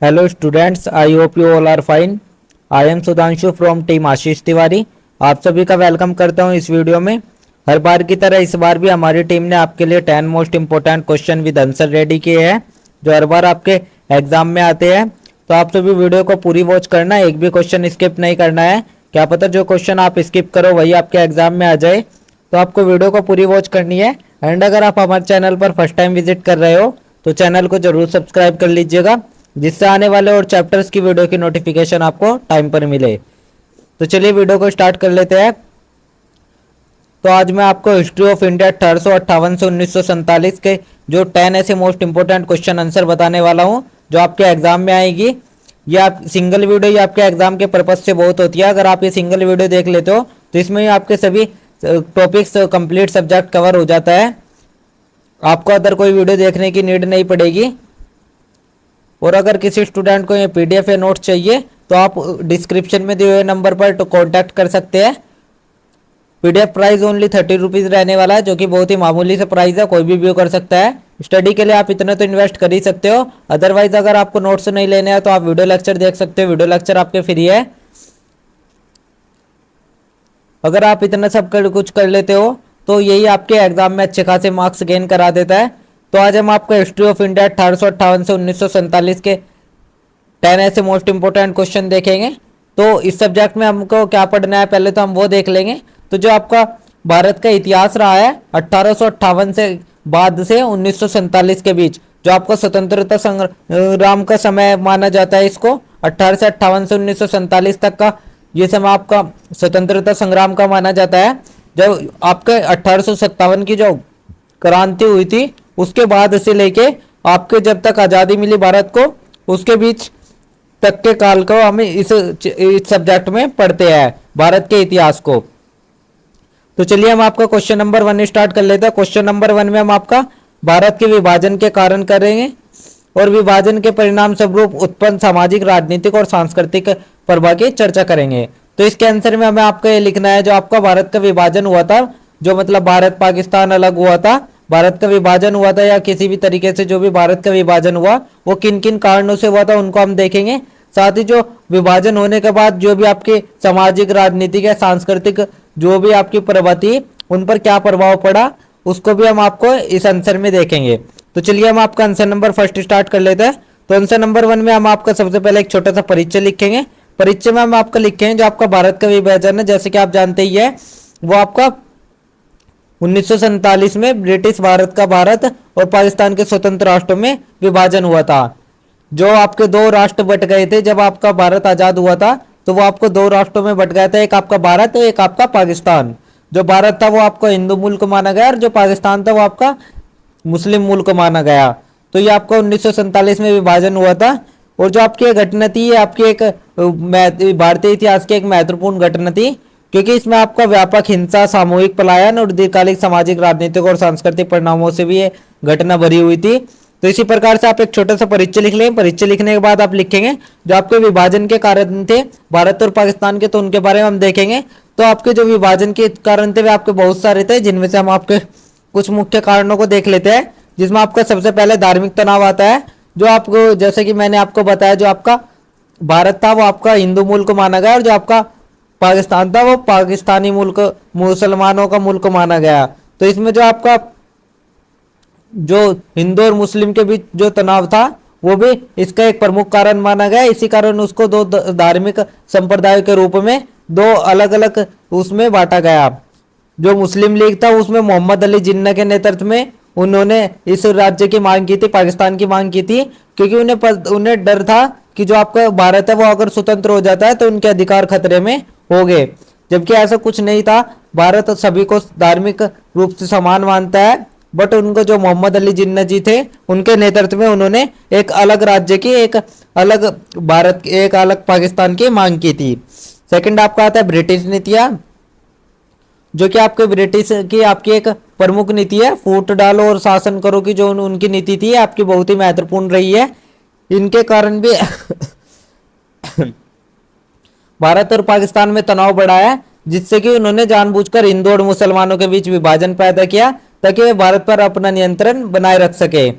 Hello students, I hope you all are fine. I am Sudhanshu from team Ashish Tiwari. आप सभी का welcome करता हूं इस वीडियो में। हर बार की तरह इस बार भी हमारी टीम ने आपके लिए 10 most important question with answer ready किए हैं जो हर बार आपके एग्जाम में आते हैं। तो आप सभी वीडियो को पूरी वॉच करना है, एक भी क्वेश्चन स्किप नहीं करना है। क्या पता जो क्वेश्चन आप स्किप करो वही आपके एग्जाम में आ जाए, तो आपको वीडियो को पूरी वॉच करनी है। एंड अगर आप हमारे चैनल पर फर्स्ट टाइम विजिट कर रहे हो तो चैनल को जरूर सब्सक्राइब कर लीजिएगा, जिससे आने वाले और चैप्टर्स की वीडियो की नोटिफिकेशन आपको टाइम पर मिले। तो चलिए वीडियो को स्टार्ट कर लेते हैं। तो आज मैं आपको हिस्ट्री ऑफ इंडिया 1858 से 1947 के जो 10 ऐसे मोस्ट इंपोर्टेंट क्वेश्चन आंसर बताने वाला हूं जो आपके एग्जाम में आएगी। ये आप सिंगल वीडियो ये आपके एग्जाम के पर्पज से बहुत होती है। अगर आप ये सिंगल वीडियो देख लेते हो तो इसमें ही आपके सभी टॉपिक्स कंप्लीट सब्जेक्ट कवर हो जाता है, आपको अदर कोई वीडियो देखने की नीड नहीं पड़ेगी। और अगर किसी स्टूडेंट को ये पीडीएफ या नोट्स चाहिए तो आप डिस्क्रिप्शन में दिए हुए नंबर पर तो कॉन्टैक्ट कर सकते हैं। पीडीएफ प्राइस ओनली 30 रुपीज़ रहने वाला है, जो कि बहुत ही मामूली से प्राइस है, कोई भी व्यू कर सकता है। स्टडी के लिए आप इतना तो इन्वेस्ट कर ही सकते हो। अदरवाइज अगर आपको नोट्स नहीं लेने हैं तो आप वीडियो लेक्चर देख सकते हो, वीडियो लेक्चर आपके फ्री है। अगर आप इतना सब कुछ कर लेते हो तो यही आपके एग्जाम में अच्छे खासे मार्क्स गेन करा देता है। तो आज हम आपको हिस्ट्री ऑफ इंडिया 1858 से 1947 के 10 ऐसे मोस्ट इंपोर्टेंट क्वेश्चन देखेंगे। तो इस सब्जेक्ट में हमको क्या पढ़ना है पहले तो हम वो देख लेंगे। तो जो आपका भारत का इतिहास रहा है 1858 से बाद से 1947 के बीच, जो आपका स्वतंत्रता संग्राम का समय माना जाता है, इसको 18 से 58 से 1947 तक का ये समय आपका स्वतंत्रता संग्राम का माना जाता है। जब आपके 1857 की जो क्रांति हुई थी उसके बाद से लेके आपके जब तक आज़ादी मिली भारत को, उसके बीच तक के काल को हम इस सब्जेक्ट में पढ़ते हैं, भारत के इतिहास को। तो चलिए हम आपका क्वेश्चन नंबर 1 स्टार्ट कर लेते हैं। क्वेश्चन नंबर 1 में हम आपका भारत के विभाजन के कारण करेंगे और विभाजन के परिणाम स्वरूप उत्पन्न सामाजिक, राजनीतिक और सांस्कृतिक प्रभाव की चर्चा करेंगे। तो इसके आंसर में हमें आपको ये लिखना है, जो आपका भारत का विभाजन हुआ था, जो मतलब भारत पाकिस्तान अलग हुआ था, भारत का विभाजन हुआ था या किसी भी तरीके से जो भी भारत का विभाजन हुआ वो किन किन कारणों से हुआ था उनको हम देखेंगे। साथ ही जो विभाजन होने के बाद जो भी आपके सामाजिक, राजनीतिक या सांस्कृतिक जो भी आपकी प्रवृत्ति उन पर क्या प्रभाव पड़ा उसको भी हम आपको इस आंसर में देखेंगे। तो चलिए हम आपका आंसर नंबर फर्स्ट स्टार्ट कर लेते हैं। तो आंसर नंबर 1 में हम आपका सबसे पहले एक छोटा सा परिचय लिखेंगे। परिचय में हम आपका लिखेंगे जो आपका भारत का विभाजन है, जैसे कि आप जानते ही है, वो आपका 1947 में ब्रिटिश भारत का भारत और पाकिस्तान के स्वतंत्र राष्ट्रों में विभाजन हुआ था। जो आपके दो राष्ट्र बट गए थे जब आपका भारत आजाद हुआ था, तो वो आपको दो राष्ट्रों में बट गया था, एक आपका भारत और एक आपका पाकिस्तान। जो भारत था वो आपको हिंदू मुल्क माना गया और जो पाकिस्तान था वो आपका मुस्लिम मुल्क माना गया। तो ये आपका 1947 में विभाजन हुआ था। और जो आपकी घटना थी ये आपकी एक भारतीय इतिहास की एक महत्वपूर्ण घटना थी, क्योंकि इसमें आपका व्यापक हिंसा, सामूहिक पलायन और दीर्घकालिक सामाजिक, राजनीतिक और सांस्कृतिक परिणामों से भी ये घटना भरी हुई थी। तो इसी प्रकार से आप एक छोटा सा परिचय लिख लें। परिचय लिखने के बाद आप लिखेंगे जो आपके विभाजन के कारण थे भारत और पाकिस्तान के, तो उनके बारे में हम देखेंगे। तो आपके जो विभाजन के कारण थे वे आपके बहुत सारे थे, जिनमें से हम आपके कुछ मुख्य कारणों को देख लेते हैं। जिसमें आपका सबसे पहले धार्मिक तनाव आता है। जो आपको जैसे कि मैंने आपको बताया, जो आपका भारत था वो आपका हिंदू मुल्क माना गया और जो आपका पाकिस्तान था वो पाकिस्तानी मुल्क, मुसलमानों का मुल्क माना गया। तो इसमें जो आपका जो हिंदू और मुस्लिम के बीच जो तनाव था वो भी इसका एक प्रमुख कारण माना गया। इसी कारण उसको दो धार्मिक संप्रदायों के रूप में दो अलग अलग उसमें बांटा गया। जो मुस्लिम लीग था उसमें मोहम्मद अली जिन्ना के नेतृत्व में उन्होंने इस राज्य की मांग की थी, पाकिस्तान की मांग की थी, क्योंकि उन्हें डर था कि जो आपका भारत है वो अगर स्वतंत्र हो जाता है तो उनके अधिकार खतरे में हो गए। जबकि ऐसा कुछ नहीं था, भारत सभी को धार्मिक रूप से समान मानता है। बट उनको जो मोहम्मद अली जिन्ना जी थे उनके नेतृत्व में उन्होंने एक अलग राज्य की, एक अलग भारत, एक अलग पाकिस्तान की मांग की थी। सेकंड आपका आता है ब्रिटिश नीतियां, जो कि आपके ब्रिटिश की आपकी एक प्रमुख नीति है। फूट डालो और शासन करो की जो उनकी नीति थी आपकी बहुत ही महत्वपूर्ण रही है। इनके कारण भी भारत और पाकिस्तान में तनाव बढ़ा है, जिससे कि उन्होंने जानबूझकर हिंदू और मुसलमानों के बीच विभाजन पैदा किया ताकि वे भारत पर अपना नियंत्रण बनाए रख सके।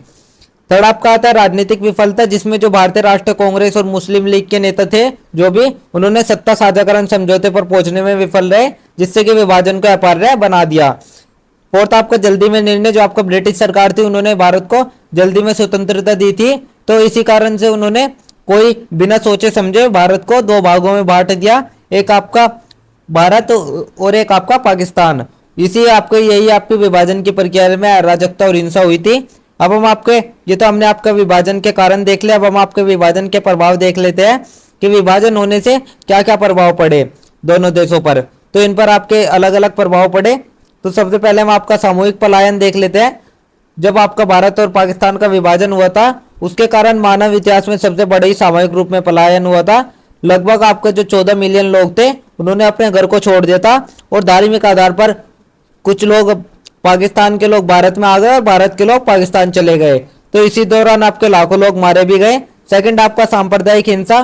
थर्ड आपका आता है राजनीतिक विफलता, जिसमें जो भारतीय राष्ट्रीय कांग्रेस और मुस्लिम लीग के नेता थे जो भी, उन्होंने सत्ता साझाकरण समझौते पर पहुंचने में विफल रहे, जिससे कि विभाजन को अपार्य बना दिया। फोर्थ आपका जल्दी में निर्णय, जो आपका ब्रिटिश सरकार थी उन्होंने भारत को जल्दी में स्वतंत्रता दी थी, तो इसी कारण से उन्होंने कोई बिना सोचे समझे भारत को दो भागों में बांट दिया, एक आपका भारत और एक आपका पाकिस्तान। इसी आपको यही आपके विभाजन की प्रक्रिया में अराजकता और हिंसा हुई थी। अब हम आपके, ये तो हमने आपका विभाजन के कारण देख लिया, अब हम आपके विभाजन के प्रभाव देख लेते हैं कि विभाजन होने से क्या क्या प्रभाव पड़े दोनों देशों पर। तो इन पर आपके अलग अलग प्रभाव पड़े। तो सबसे पहले हम आपका सामूहिक पलायन देख लेते हैं। जब आपका भारत और पाकिस्तान का विभाजन हुआ था, उसके कारण मानव इतिहास में सबसे बड़े ही सामूहिक रूप में पलायन हुआ था। लगभग आपके जो 14 मिलियन लोग थे उन्होंने अपने घर को छोड़ दिया था, और धार्मिक आधार पर कुछ लोग, पाकिस्तान के लोग भारत में आ गए और भारत के लोग पाकिस्तान चले गए। तो इसी दौरान आपके लाखों लोग मारे भी गए। सेकंड आपका सांप्रदायिक हिंसा,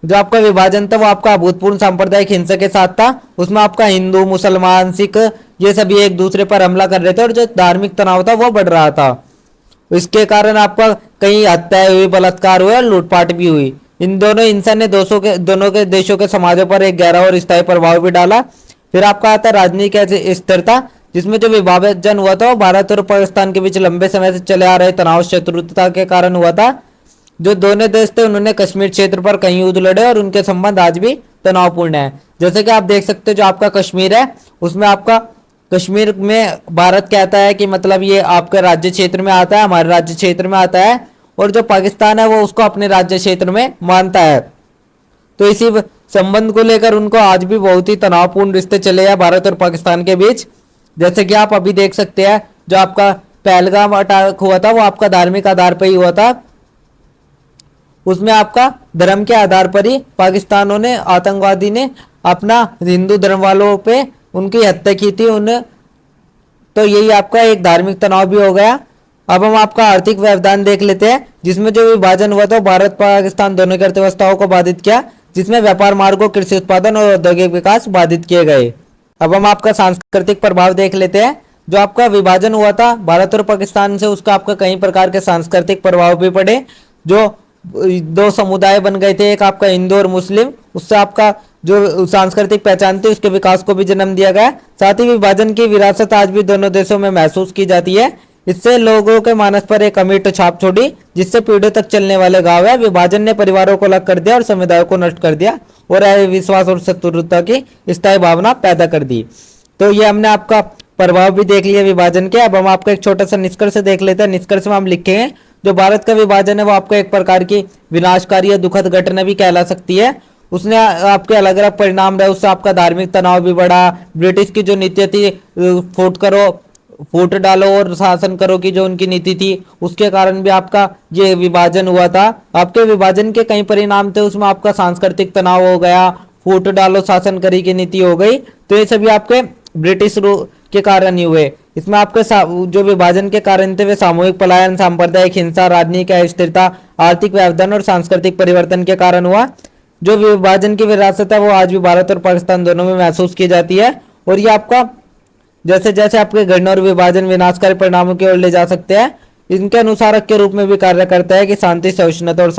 जो आपका विभाजन था वो आपका अभूतपूर्व सांप्रदायिक हिंसा के साथ था। उसमें आपका हिंदू, मुसलमान, सिख ये सभी एक दूसरे पर हमला कर रहे थे, और जो धार्मिक तनाव था वो बढ़ रहा था। इसके कारण आपका कई हत्याएं हुई, बलात्कार हुए और लूटपाट भी हुई। इन दोनों हिंसा ने दोनों के देशों के समाजों पर एक गहरा और स्थायी प्रभाव भी डाला। फिर आपका आता है राजनीतिक स्थिरता, जिसमें जो विभाजन हुआ था वो भारत और पाकिस्तान के बीच लंबे समय से चले आ रहे तनाव शत्रुता के कारण हुआ था। जो दोनों देश थे उन्होंने कश्मीर क्षेत्र पर कई युद्ध लड़े, और उनके संबंध आज भी तनावपूर्ण है। जैसे कि आप देख सकते हो, जो आपका कश्मीर है उसमें आपका कश्मीर में भारत कहता है कि मतलब ये आपके राज्य क्षेत्र में आता है, हमारे राज्य क्षेत्र में आता है, और जो पाकिस्तान है वो उसको अपने राज्य क्षेत्र में मानता है। तो इसी संबंध को लेकर उनको आज भी बहुत ही तनावपूर्ण रिश्ते चले हैं भारत और पाकिस्तान के बीच। जैसे कि आप अभी देख सकते हैं, जो आपका पहलगाम अटैक हुआ था वो आपका धार्मिक आधार पर ही हुआ था। उसमें आपका धर्म के आधार पर ही पाकिस्तानों ने, आतंकवादी ने अपना हिंदू धर्म वालों पे उनकी हत्या की थी उन्हें। तो यही आपका एक धार्मिक तनाव भी हो गया। अब हम आपका आर्थिक व्यवधान देख लेते हैं, जिसमें जो विभाजन हुआ था भारत पाकिस्तान दोनों की अर्थव्यवस्थाओं को बाधित किया, जिसमें व्यापार मार्गों, कृषि उत्पादन और औद्योगिक विकास बाधित किए गए। अब हम आपका सांस्कृतिक प्रभाव देख लेते हैं। जो आपका विभाजन हुआ था भारत और पाकिस्तान से, उसका आपका कई प्रकार के सांस्कृतिक प्रभाव भी पड़े। जो दो समुदाय बन गए थे, एक आपका हिंदू और मुस्लिम, उससे आपका जो सांस्कृतिक पहचान थी उसके विकास को भी जन्म दिया गया। साथ ही विभाजन की विरासत आज भी दोनों देशों में महसूस की जाती है। इससे लोगों के मानस पर एक अमिट छाप छोड़ी, जिससे पीढ़ियों तक चलने वाले गाँव है। विभाजन ने परिवारों को अलग कर दिया और समुदायों को नष्ट कर दिया, और विश्वास और शत्रुता की स्थायी भावना पैदा कर दी। तो ये हमने आपका प्रभाव भी देख लिया विभाजन के। अब हम आपका एक छोटा सा निष्कर्ष देख लेते हैं। निष्कर्ष में हम लिखेंगे, जो भारत का विभाजन है वो आपका एक प्रकार की विनाशकारी या दुखद घटना भी कहला सकती है। उसने आपके अलग अलग परिणाम रहे, उससे आपका धार्मिक तनाव भी बढ़ा। ब्रिटिश की जो नीति थी, फूट डालो और शासन करो की जो उनकी नीति थी, उसके कारण भी आपका ये विभाजन हुआ था। आपके विभाजन के कई परिणाम थे, उसमें आपका सांस्कृतिक तनाव हो गया, फूट डालो शासन करी की नीति हो गई। तो ये सभी आपके ब्रिटिश के कारण ही हुए। इसमें आपके जो विभाजन के कारण थे वे सामूहिक पलायन, सांप्रदायिक हिंसा, राजनीतिक अस्थिरता, आर्थिक व्यवधान और सांस्कृतिक परिवर्तन के कारण हुआ। जो विभाजन की विरासत है वो आज भी भारत और पाकिस्तान दोनों में महसूस की जाती है। और ये आपका जैसे जैसे आपके गणना और विभाजन विनाशकारी परिणामों की ओर ले जा सकते हैं, इनके अनुसारक के रूप में भी कार्य करता है कि शांति, सहिष्णुता और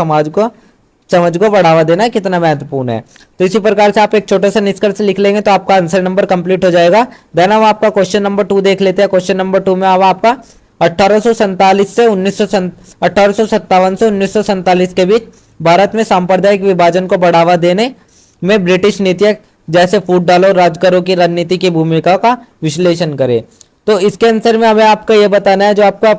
समझ को बढ़ावा देना कितना महत्वपूर्ण है। तो इसी प्रकार से आप एक छोटा सा निष्कर्ष लिख लेंगे तो आपका आंसर नंबर कंप्लीट हो जाएगा। देन हम आपका क्वेश्चन नंबर 2 देख लेते हैं। क्वेश्चन नंबर 2 में अब आपका 1857 से 1947 के बीच भारत में सांप्रदायिक विभाजन को बढ़ावा देने में ब्रिटिश नीतियां जैसे फूट डालो, राज करो की रणनीति की भूमिका का विश्लेषण करें। तो इसके आंसर में हमें आपका यह बताना है, जो आपका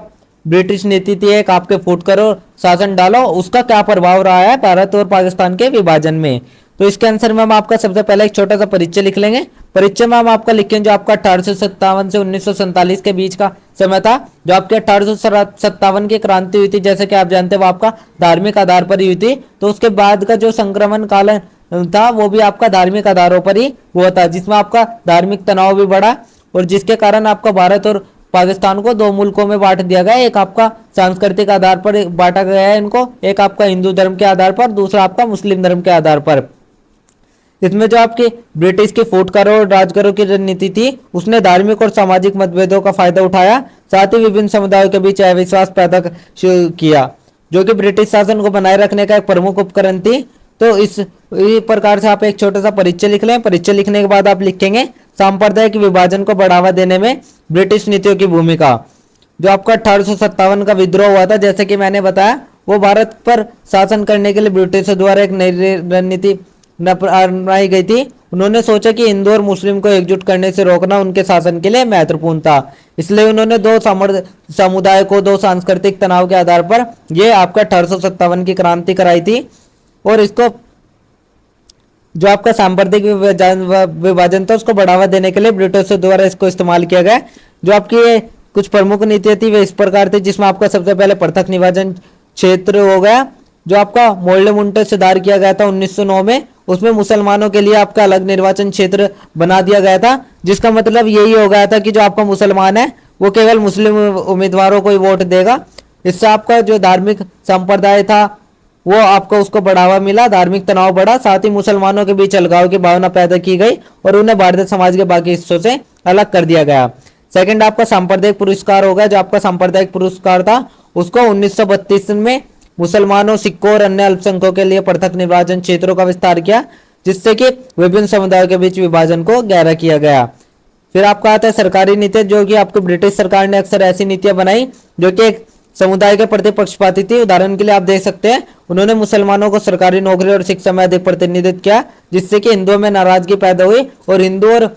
ब्रिटिश नीति थी एक आपके फूट करो शासन डालो, उसका क्या प्रभाव रहा है भारत और पाकिस्तान के विभाजन में। तो इसके आंसर में हम आपका सबसे पहले एक छोटा सा परिचय लिख लेंगे। परिचय में हम आपका लिखेंगे जो आपका 1857 से 1947 के बीच का समय था। जो आपके 1857 की क्रांति हुई थी, जैसे कि आप जानते हैं, वो आपका धार्मिक आधार पर ही हुई थी। तो उसके बाद का जो संक्रमण काल था वो भी आपका धार्मिक आधारों पर ही हुआ था, जिसमें आपका धार्मिक तनाव भी बढ़ा, और जिसके कारण आपका भारत और पाकिस्तान को दो मुल्कों में बांट दिया गया। एक आपका सांस्कृतिक आधार पर बांटा गया है इनको, एक आपका हिंदू धर्म के आधार पर, दूसरा आपका मुस्लिम धर्म के आधार पर। इसमें जो आपकी ब्रिटिश की फूट करो और राज करो की रणनीति थी, उसने धार्मिक और सामाजिक मतभेदों का फायदा उठाया, साथ ही विभिन्न समुदायों के बीच अविश्वास पैदा किया, जो कि ब्रिटिश शासन को बनाए रखने का एक प्रमुख उपकरण थी। तो इस प्रकार से आप एक छोटा सा परिचय लिख लें। परिचय लिखने के बाद आप लिखेंगे सांप्रदायिक विभाजन को बढ़ावा देने में ब्रिटिश नीतियों की भूमिका। जो आपका 1857 का विद्रोह हुआ था, जैसे कि मैंने बताया, वो भारत पर शासन करने के लिए ब्रिटिशों द्वारा एक नई रणनीति अपनाई गई थी। उन्होंने सोचा कि हिंदू और मुस्लिम को एकजुट करने से रोकना उनके शासन के लिए महत्वपूर्ण था, इसलिए उन्होंने दो समुदाय को दो सांस्कृतिक तनाव के आधार पर यह आपका 1857 की क्रांति कराई थी। और इसको जो आपका सांप्रदायिक विभाजन था उसको बढ़ावा देने के लिए ब्रिटिशों द्वारा इसको इस्तेमाल किया गया। जो आपकी कुछ प्रमुख नीतियां थी वे इस प्रकार थी, जिसमें आपका सबसे पहले पृथक निर्वाचन क्षेत्र हो गया, जो आपका मोल्डे मुंटे सुधार किया गया था 1909 में। उसमें मुसलमानों के लिए आपका अलग निर्वाचन क्षेत्र बना दिया गया था, जिसका मतलब यही हो गया था कि जो आपका मुसलमान है वो केवल मुस्लिम उम्मीदवारों को ही वोट देगा। इससे आपका जो धार्मिक संप्रदाय था वो आपको उसको बढ़ावा मिला, धार्मिक तनाव बढ़ा, साथ ही मुसलमानों के बीच अलगाव की भावना पैदा की गई और उन्हें भारतीय समाज के बाकी हिस्सों से अलग कर दिया गया। सेकंड आपका सांप्रदायिक पुरस्कार होगा। जो आपका सांप्रदायिक पुरस्कार था उसको 1932 में मुसलमानों, सिखों और अन्य अल्पसंख्यकों के लिए पृथक निर्वाचन क्षेत्रों का विस्तार किया, जिससे कि विभिन्न समुदायों के बीच विभाजन को गहरा किया गया। फिर आपका आता है सरकारी नीतियां, जो कि आपको ब्रिटिश सरकार ने अक्सर ऐसी नीतियां बनाई जो कि एक समुदाय के प्रति पक्षपाती थी। उदाहरण के लिए आप देख सकते हैं, उन्होंने मुसलमानों को सरकारी नौकरी और शिक्षा में अधिक प्रतिनिधित्व किया, जिससे कि हिंदुओं में नाराजगी पैदा हुई और हिंदू और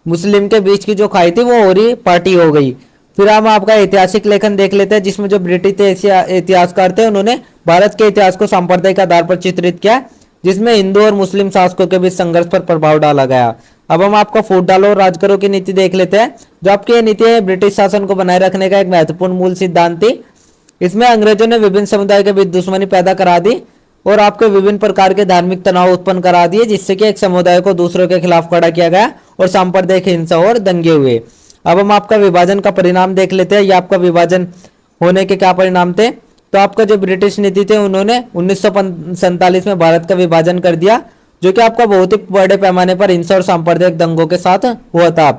मुस्लिम के बीच की जो खाई थी वो हो रही पार्टी हो गई। फिर हम आपका ऐतिहासिक लेखन देख लेते हैं, जिसमें जो ब्रिटिश इतिहासकार थे उन्होंने भारत के इतिहास को सांप्रदायिक आधार पर चित्रित किया, जिसमें हिंदू और मुस्लिम शासकों के बीच संघर्ष पर प्रभाव डाला गया। अब हम आपका फूट और राज करो की नीति देख लेते हैं। जो आपकी ये नीति है ब्रिटिश शासन को बनाए रखने का एक महत्वपूर्ण मूल सिद्धांत थी। इसमें अंग्रेजों ने विभिन्न समुदायों के बीच दुश्मनी पैदा करा दी और आपके विभिन्न प्रकार के धार्मिक तनाव उत्पन्न करा दिए, जिससे कि एक समुदाय को दूसरों के खिलाफ खड़ा किया गया और सांप्रदायिक हिंसा और दंगे हुए। अब हम आपका विभाजन का परिणाम देख लेते हैं। ये आपका विभाजन होने के क्या परिणाम थे। तो आपका जो ब्रिटिश नीति थे उन्होंने 1947 में भारत का विभाजन कर दिया, जो कि आपका बहुत ही बड़े पैमाने पर हिंसा और सांप्रदायिक दंगों के साथ हुआ था,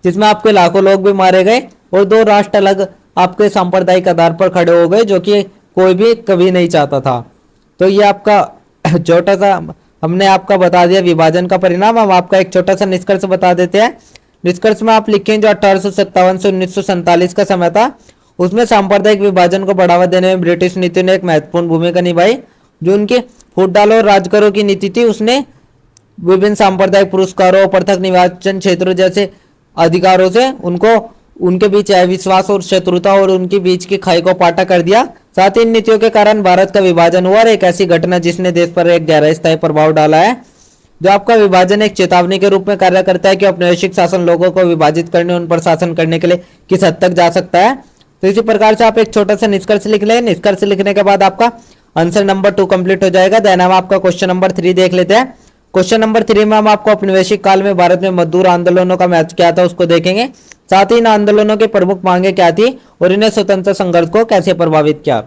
जिसमें आपके लाखों लोग भी मारे गए और दो राष्ट्र अलग आपके सांप्रदायिक आधार पर खड़े हो गए, जो कि कोई भी कभी नहीं चाहता था। तो ये आपका छोटा सा हमने आपका बता दिया विभाजन का परिणाम। हम आपका एक छोटा सा निष्कर्ष बता देते हैं। निष्कर्ष में आप लिखें जो 1857 से 1947 का समय था, उसमें सांप्रदायिक विभाजन को बढ़ावा देने में ब्रिटिश नीति ने एक महत्वपूर्ण भूमिका निभाई। जो उनकी फूट डालो और राज करो की नीति थी, उसने विभिन्न सांप्रदायिक पुरस्कारों, पृथक निर्वाचन क्षेत्रों जैसे अधिकारों से उनको उनके बीच अविश्वास और शत्रुता और उनके बीच की खाई को पाटा कर दिया। साथ ही इन नीतियों के कारण भारत का विभाजन हुआ और एक ऐसी घटना जिसने देश पर एक गहरा स्थायी प्रभाव डाला है। जो आपका विभाजन एक चेतावनी के रूप में कार्य करता है कि औपनिवेशिक शासन लोगों को विभाजित करने, उन पर शासन करने के लिए किस हद तक जा सकता है। तो इसी प्रकार से आप एक छोटा सा निष्कर्ष लिख लें। निष्कर्ष लिखने के बाद आपका आंसर नंबर 2 कंप्लीट हो जाएगा। देन हम आपका क्वेश्चन नंबर 3 देख लेते हैं। क्वेश्चन नंबर 3 में हम आपको औपनिवेशिक काल में भारत में मजदूर आंदोलनों का महत्व क्या था उसको देखेंगे। साथ ही इन आंदोलनों की प्रमुख मांगे क्या थी और इन्हें स्वतंत्र संघर्ष को कैसे प्रभावित किया।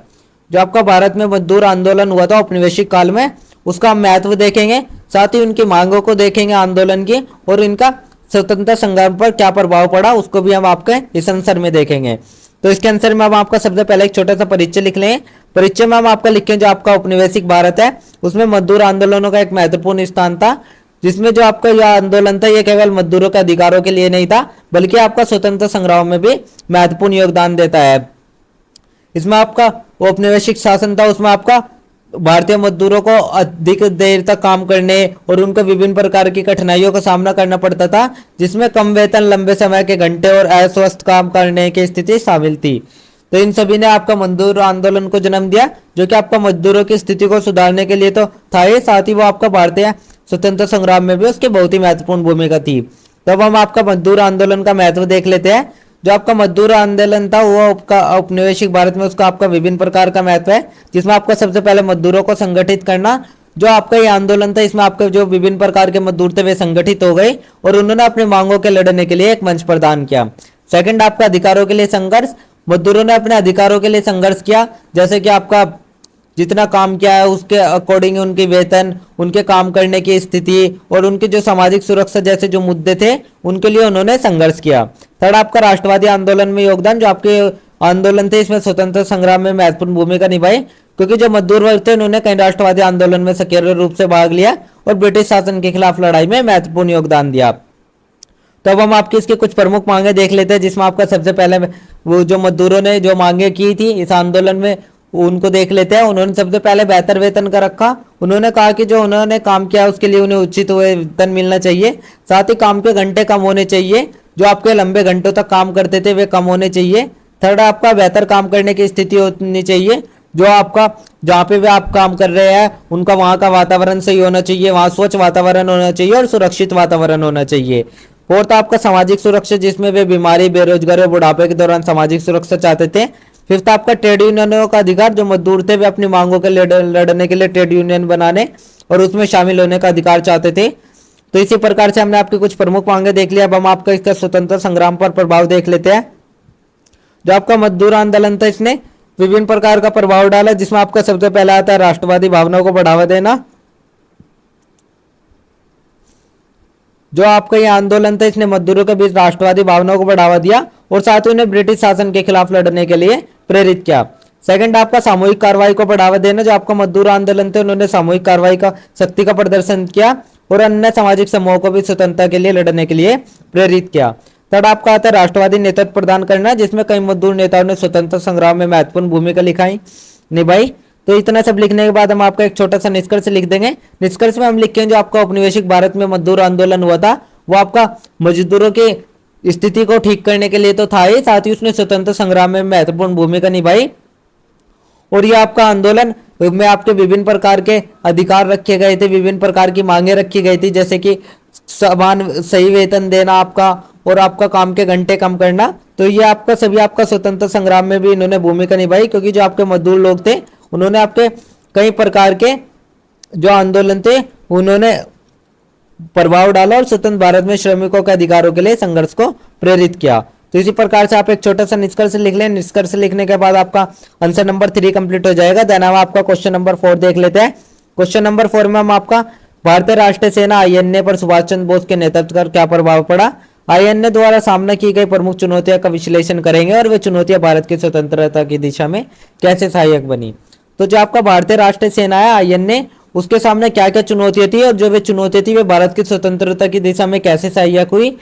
जो आपका भारत में मजदूर आंदोलन हुआ था औपनिवेशिक काल में, उसका हम महत्व देखेंगे, साथ ही उनकी मांगों को देखेंगे आंदोलन की, और इनका स्वतंत्र संग्राम पर क्या प्रभाव पड़ा उसको भी हम आपके इस आंसर में देखेंगे। तो इसके आंसर में हम आपका सबसे पहले एक छोटा सा परिचय लिख लें। परिचय में हम आपका लिखें जो आपका औपनिवेशिक भारत है उसमें मजदूर आंदोलनों का एक महत्वपूर्ण स्थान था, जिसमें जो आपका यह आंदोलन था ये केवल मजदूरों के अधिकारों के लिए नहीं था, बल्कि आपका स्वतंत्र संग्राम में भी महत्वपूर्ण योगदान देता है। इसमें आपका औपनिवेशिक शासन था, उसमें आपका भारतीय मजदूरों को अधिक देर तक काम करने और उनको विभिन्न प्रकार की कठिनाइयों का सामना करना पड़ता था, जिसमें कम वेतन, लंबे समय के घंटे और अस्वस्थ काम करने की स्थिति शामिल थी। तो इन सभी ने आपका मजदूर आंदोलन को जन्म दिया, जो कि आपका मजदूरों की स्थिति को सुधारने के लिए तो था ही, साथ ही वो आपका भारतीय स्वतंत्र संग्राम में भी उसकी बहुत ही महत्वपूर्ण भूमिका थी। तो अब हम आपका मजदूर आंदोलन का महत्व देख लेते हैं। जो आपका मजदूर आंदोलन था वो आपका औपनिवेशिक भारत में उसका आपका विभिन्न प्रकार का महत्व है, जिसमें आपका सबसे पहले मजदूरों को संगठित करना। जो आपका ये आंदोलन था इसमें आपके जो विभिन्न प्रकार के मजदूर थे वे संगठित हो गए और उन्होंने अपने मांगों के लड़ने के लिए एक मंच प्रदान किया। सेकंड आपका अधिकारों के लिए संघर्ष। मजदूरों ने अपने अधिकारों के लिए संघर्ष किया, जैसे कि आपका जितना काम किया है उसके अकॉर्डिंग उनकी वेतन, उनके काम करने की स्थिति और उनकी जो सामाजिक सुरक्षा जैसे जो मुद्दे थे उनके लिए उन्होंने संघर्ष किया। थर्ड आपका राष्ट्रवादी आंदोलन में योगदान, जो आपके आंदोलन थे इसमें स्वतंत्र संग्राम में महत्वपूर्ण भूमिका निभाई, क्योंकि जो मजदूर वर्ग थे उन्होंने कई राष्ट्रवादी आंदोलन में सक्रिय रूप से भाग लिया और ब्रिटिश शासन के खिलाफ लड़ाई में महत्वपूर्ण योगदान दिया। तो अब हम आपकी इसकी कुछ प्रमुख मांगे देख लेते हैं, जिसमें आपका सबसे पहले वो जो मजदूरों ने जो मांगे की थी इस आंदोलन में उनको देख लेते हैं। उन्होंने सबसे पहले बेहतर वेतन का रखा। उन्होंने कहा कि जो उन्होंने काम किया उसके लिए उन्हें उचित वेतन मिलना चाहिए, साथ ही काम के घंटे कम होने चाहिए, जो आपके लंबे घंटों तक काम करते थे वे कम होने चाहिए। थर्ड आपका बेहतर काम करने की स्थिति होनी चाहिए, जो आपका जहाँ पे भी आप काम कर रहे हैं उनका वहाँ का वातावरण सही होना चाहिए, वहाँ स्वच्छ वातावरण होना चाहिए और सुरक्षित वातावरण होना चाहिए। फोर्थ आपका सामाजिक सुरक्षा, जिसमें वे बीमारी, बेरोजगारी और बुढ़ापे के दौरान सामाजिक सुरक्षा चाहते थे। फिफ्थ आपका ट्रेड यूनियनों का अधिकार, जो मजदूर थे वे अपनी मांगों के लड़ने के लिए ट्रेड यूनियन बनाने और उसमें शामिल होने का अधिकार चाहते थे। तो इसी प्रकार से हमने आपकी कुछ प्रमुख मांगे देख लिया। अब हम आपका इसका स्वतंत्र संग्राम पर प्रभाव देख लेते हैं। जो आपका मजदूर आंदोलन था इसने विभिन्न प्रकार का प्रभाव डाला, जिसमें आपका सबसे पहला आता है राष्ट्रवादी भावनाओं को बढ़ावा देना। जो आपका ये आंदोलन था इसने मजदूरों के बीच राष्ट्रवादी भावनाओं को बढ़ावा दिया और साथ ही उन्हें ब्रिटिश शासन के खिलाफ लड़ने के लिए प्रेरित किया। सेकंड आपका सामूहिक कार्रवाई को बढ़ावा देना, जो आपका मजदूर आंदोलन थे उन्होंने सामूहिक कार्रवाई का शक्ति का प्रदर्शन किया और अन्य सामाजिक समूहों को भी स्वतंत्रता के लिए लड़ने के लिए प्रेरित किया। थर्ड आपका आता है राष्ट्रवादी नेतृत्व प्रदान करना, जिसमें कई मजदूर नेताओं ने स्वतंत्र संग्राम में महत्वपूर्ण भूमिका निभाई। तो इतना सब लिखने के बाद हम आपका एक छोटा सा निष्कर्ष लिख देंगे। निष्कर्ष में हम लिखेंगे जो आपका औपनिवेशिक भारत में मजदूर आंदोलन हुआ था वो आपका मजदूरों की स्थिति को ठीक करने के लिए तो था ही, साथ ही उसने स्वतंत्र संग्राम में महत्वपूर्ण भूमिका निभाई। और ये आपका आंदोलन में आपके विभिन्न प्रकार के अधिकार रखे गए थे, विभिन्न प्रकार की मांगे रखी गई थी, जैसे कि समान सही वेतन देना आपका और आपका काम के घंटे कम करना। तो ये आपका सभी आपका स्वतंत्र संग्राम में भी इन्होंने भूमिका निभाई, क्योंकि जो आपके मजदूर लोग थे उन्होंने आपके कई प्रकार के जो आंदोलन थे उन्होंने प्रभाव डाला और स्वतंत्र भारत में श्रमिकों के अधिकारों के लिए संघर्ष को प्रेरित किया। तो इसी प्रकार से आप एक छोटा सा निष्कर्ष लिख लें। निष्कर्ष लिखने के बाद आपका आंसर नंबर 3 कंप्लीट हो जाएगा। देन हम आपका क्वेश्चन नंबर 4 देख लेते हैं। क्वेश्चन नंबर 4 में हम आपका भारतीय राष्ट्रीय सेना आईएनए पर सुभाष चंद्र बोस के नेतृत्व का क्या प्रभाव पड़ा, आईएनए द्वारा सामना की गई प्रमुख चुनौतियों का विश्लेषण करेंगे और वे चुनौतियां भारत की स्वतंत्रता की दिशा में कैसे सहायक बनी। तो जो आपका भारतीय राष्ट्रीय सेना है आईएनए, उसके सामने क्या क्या चुनौतियां थी और जो वे चुनौतियां थी वे भारत की स्वतंत्रता की दिशा में कैसे सहायक हुई,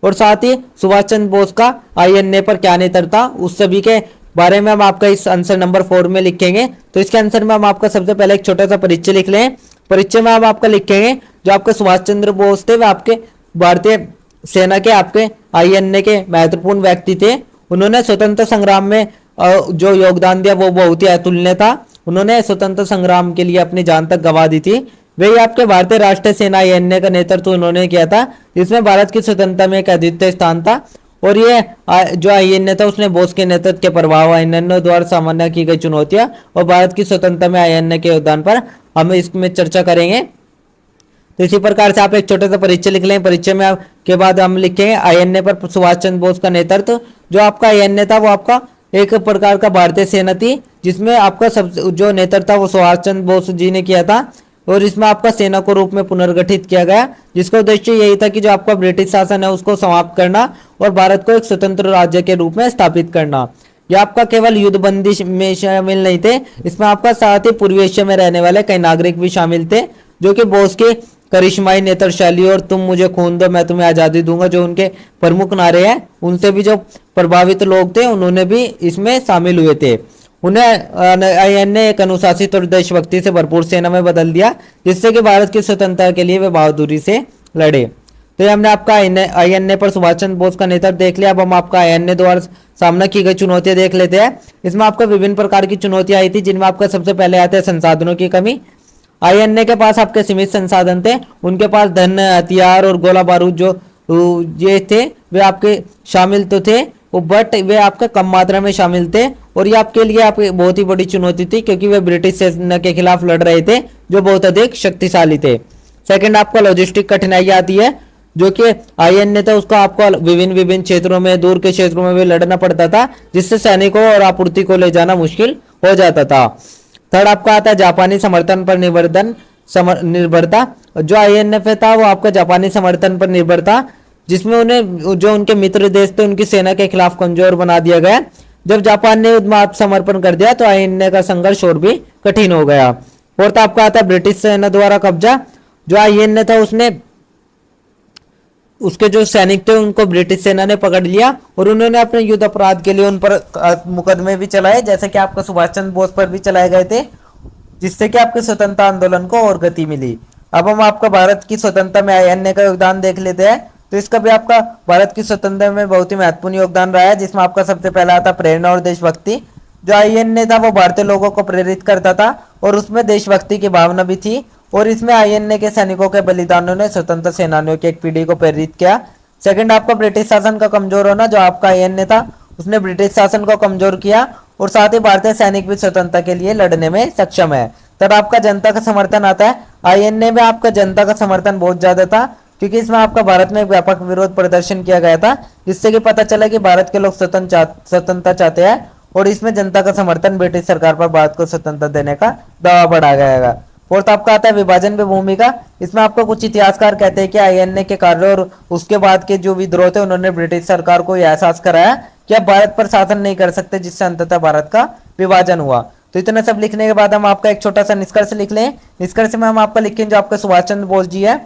और साथ ही सुभाष चंद्र बोस का आईएनए पर क्या नेतृत्व था, उस सभी के बारे में हम आपका इस आंसर नंबर 4 में लिखेंगे। तो इसके आंसर में हम आपका सबसे पहले एक छोटा सा परिचय लिख लें। परिचय में हम आपका लिखेंगे जो आपके सुभाष चंद्र बोस थे वे आपके भारतीय सेना के आपके आईएनए के महत्वपूर्ण व्यक्ति थे। उन्होंने स्वतंत्र संग्राम में जो योगदान दिया वो बहुत ही अतुलनीय था। उन्होंने स्वतंत्र संग्राम के लिए अपनी जान तक गंवा दी थी। वही आपके भारतीय राष्ट्रीय सेना आईएनए का नेतृत्व उन्होंने किया था, जिसमें भारत की स्वतंत्रता में एक अद्वितीय स्थान था। और ये जो आईएनए था उसने बोस के नेतृत्व के प्रभाव, आईएनए द्वारा सामना की गई चुनौतियां और भारत की स्वतंत्रता में आईएनए के योगदान पर हम इसमें चर्चा करेंगे। तो इसी प्रकार से आप एक छोटा सा परिचय लिख लें। परिचय में के बाद हम लिखेंगे आईएनए पर सुभाष चंद्र बोस का नेतृत्व। जो आपका आईएनए था वो आपका एक प्रकार का भारतीय सेना थी, जिसमें आपका सब जो नेतृत्व था वो सुभाष चंद्र बोस जी ने किया था और इसमें आपका सेना को रूप में पुनर्गठित किया गया, जिसका उद्देश्य यही था कि जो आपका ब्रिटिश शासन है उसको समाप्त करना और भारत को एक स्वतंत्र राज्य के रूप में स्थापित करना। यह आपका केवल युद्धबंदी में शामिल नहीं थे, इसमें आपका साथ ही पूर्वी एशिया में रहने वाले कई नागरिक भी शामिल थे, जो कि बोस के करिश्माई नेतृत्वशाली और तुम मुझे खून दो मैं तुम्हें आजादी दूंगा जो उनके प्रमुख नारे हैं, उनसे भी जो प्रभावित लोग थे उन्होंने भी इसमें शामिल हुए थे। उन्हें आईएनए एक अनुशासित और देशभक्ति से भरपूर सेना में बदल दिया, जिससे कि भारत की स्वतंत्रता के लिए वे बहादुरी से लड़े। तो ये हमने आपका आईएनए पर सुभाष चंद्र बोस का नेतृत्व देख लिया। अब हम आपका आईएनए द्वारा सामना की गई चुनौतियां देख लेते हैं। इसमें आपका विभिन्न प्रकार की चुनौतियां आई थी, जिनमें आपका सबसे पहले आते हैं संसाधनों की कमी। आईएनए के पास आपके सीमित संसाधन थे, उनके पास धन, हथियार और गोला बारूद जो ये थे वे आपके शामिल तो थे, बट वे आपके कम मात्रा में शामिल थे और ये आपके लिए आपकी बहुत ही बड़ी चुनौती थी, क्योंकि वे ब्रिटिश सेना के खिलाफ लड़ रहे थे जो बहुत अधिक शक्तिशाली थे। सेकंड आपका लॉजिस्टिक कठिनाई आती है, जो कि आईएनए था उसको आपको विभिन्न क्षेत्रों में, दूर के क्षेत्रों में भी लड़ना पड़ता था, जिससे सैनिकों और आपूर्ति को ले जाना मुश्किल हो जाता था। थर्ड आपका आता है जापानी समर्थन पर निर्भरता। जो आईएनएफ था वो आपका जापानी समर्थन पर निर्भर था, जिसमें उन्हें जो उनके मित्र देश थे उनकी सेना के खिलाफ कमजोर बना दिया गया। जब जापान ने युद्ध में आत्मसमर्पण कर दिया तो आईएनए का संघर्ष और भी कठिन हो गया। फोर्थ आपका आता है ब्रिटिश सेना द्वारा कब्जा। जो आईएनए था उसने उसके जो सैनिक थे उनको ब्रिटिश सेना ने पकड़ लिया और उन्होंने अपने युद्ध अपराध के लिए उन पर मुकदमे भी चलाए, जैसे कि आपका सुभाष चंद्र बोस पर भी चलाए गए थे, जिससे कि आपके स्वतंत्रता आंदोलन को और गति मिली। अब हम आपका भारत की स्वतंत्रता में आईएनए का योगदान देख लेते हैं। तो इसका भी आपका भारत की स्वतंत्रता में बहुत ही महत्वपूर्ण योगदान रहा है, जिसमें आपका सबसे पहला आता प्रेरणा और देशभक्ति। जो आईएनए था वो भारतीय लोगों को प्रेरित करता था और उसमें देशभक्ति की भावना भी थी, और इसमें आईएनए के सैनिकों के बलिदानों ने स्वतंत्र सेनानियों की एक पीढ़ी को प्रेरित किया। सेकंड आपका ब्रिटिश शासन का कमजोर होना। जो आपका आईएनए था उसने ब्रिटिश शासन को कमजोर किया और साथ ही भारतीय सैनिक भी स्वतंत्रता के लिए लड़ने में सक्षम है। तब आपका जनता का समर्थन आता है। आईएनए में आपका जनता का समर्थन बहुत ज्यादा था, क्योंकि इसमें आपका भारत में व्यापक विरोध प्रदर्शन किया गया था, जिससे कि पता चला कि भारत के लोग स्वतंत्रता चाहते हैं, और इसमें जनता का समर्थन ब्रिटिश सरकार पर भारत को स्वतंत्रता देने का दावा बढ़ा गया। फोर्थ आपका आता है विभाजन में भूमिका। इसमें आपको कुछ इतिहासकार कहते हैं कि आईएनए के कार्य और उसके बाद के जो विद्रोह थे उन्होंने ब्रिटिश सरकार को यह एहसास कराया कि अब भारत पर शासन नहीं कर सकते, जिससे अंततः भारत का विभाजन हुआ। तो इतना सब लिखने के बाद हम आपका एक छोटा सा निष्कर्ष लिख लें। निष्कर्ष में हम आपका लिखेंगे जो आपका सुभाष चंद्र बोस जी है,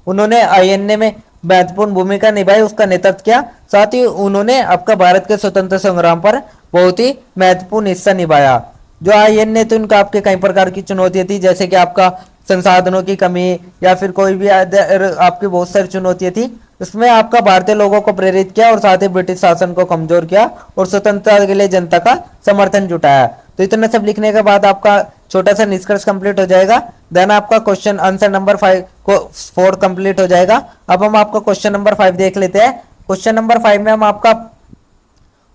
उन्होंने आईएनए में महत्वपूर्ण भूमिका निभाई, उसका नेतृत्व किया, साथ ही उन्होंने आपका भारत के स्वतंत्र संग्राम पर बहुत ही महत्वपूर्ण हिस्सा निभाया। जो आईएनए थे उनका आपके कई प्रकार की चुनौतियां थी, जैसे कि आपका संसाधनों की कमी या फिर कोई भी आपकी बहुत सारी चुनौतियां थी। इसमें आपका भारतीय लोगों को प्रेरित किया और साथ ही ब्रिटिश शासन को कमजोर किया और स्वतंत्रता के लिए जनता का समर्थन जुटाया। तो इतना सब लिखने के बाद आपका छोटा सा निष्कर्ष कंप्लीट हो जाएगा। देन आपका क्वेश्चन आंसर नंबर 4 कंप्लीट हो जाएगा। अब हम आपका क्वेश्चन नंबर 5 देख लेते हैं। क्वेश्चन नंबर 5 में हम आपका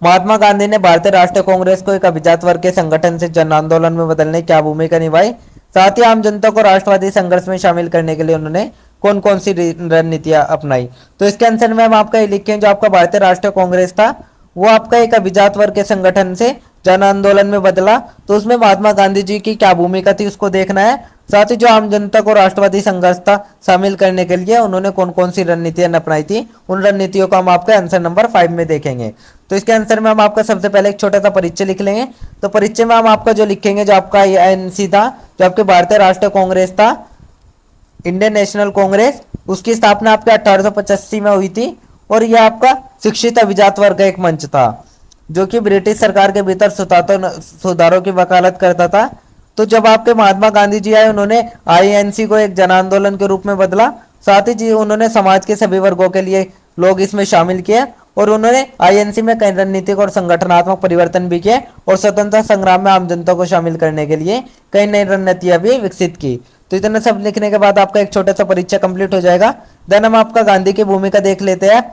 महात्मा गांधी ने भारतीय राष्ट्रीय कांग्रेस को एक अभिजात वर्ग के संगठन से जन आंदोलन में बदलने की क्या भूमिका निभाई, साथ ही आम जनता को राष्ट्रवादी संघर्ष में शामिल करने के लिए उन्होंने कौन कौन सी रणनीतियां अपनाई। तो इसके आंसर में हम आपका ये लिखें जो आपका भारतीय राष्ट्रीय कांग्रेस था वो आपका एक अभिजात वर्ग के संगठन से जन आंदोलन में बदला, तो उसमें महात्मा गांधी जी की क्या भूमिका थी उसको देखना है। साथ ही जो आम जनता को राष्ट्रवादी संघर्ष था शामिल करने के लिए उन्होंने कौन कौन सी रणनीतियां अपनाई थी, उन रणनीतियों को हम आपके आंसर नंबर 5 में देखेंगे। तो इसके आंसर में हम आपका सबसे पहले एक छोटा सा परिचय लिख लेंगे। तो परिचय में हम आपका जो लिखेंगे जो आपका आईएनसी था, जो आपके भारतीय राष्ट्रीय कांग्रेस था, इंडियन नेशनल कांग्रेस, उसकी स्थापना आपके 1885 में हुई थी, और यह आपका शिक्षित अभिजात वर्ग का एक मंच था जो कि ब्रिटिश सरकार के भीतर सुधारों की वकालत करता था। तो जब आपके महात्मा गांधी जी आए उन्होंने आईएनसी को एक जन आंदोलन के रूप में बदला, साथ ही जी उन्होंने समाज के सभी वर्गों के लिए लोग इसमें शामिल किए, और उन्होंने आईएनसी में कई रणनीतिक और संगठनात्मक परिवर्तन भी किए, और स्वतंत्रता संग्राम में आम जनता को शामिल करने के लिए कई नई रणनीतियां भी विकसित की। तो इतना सब लिखने के बाद आपका एक छोटा सा परिचय कंप्लीट हो जाएगा। देन हम आपका गांधी की भूमिका देख लेते हैं।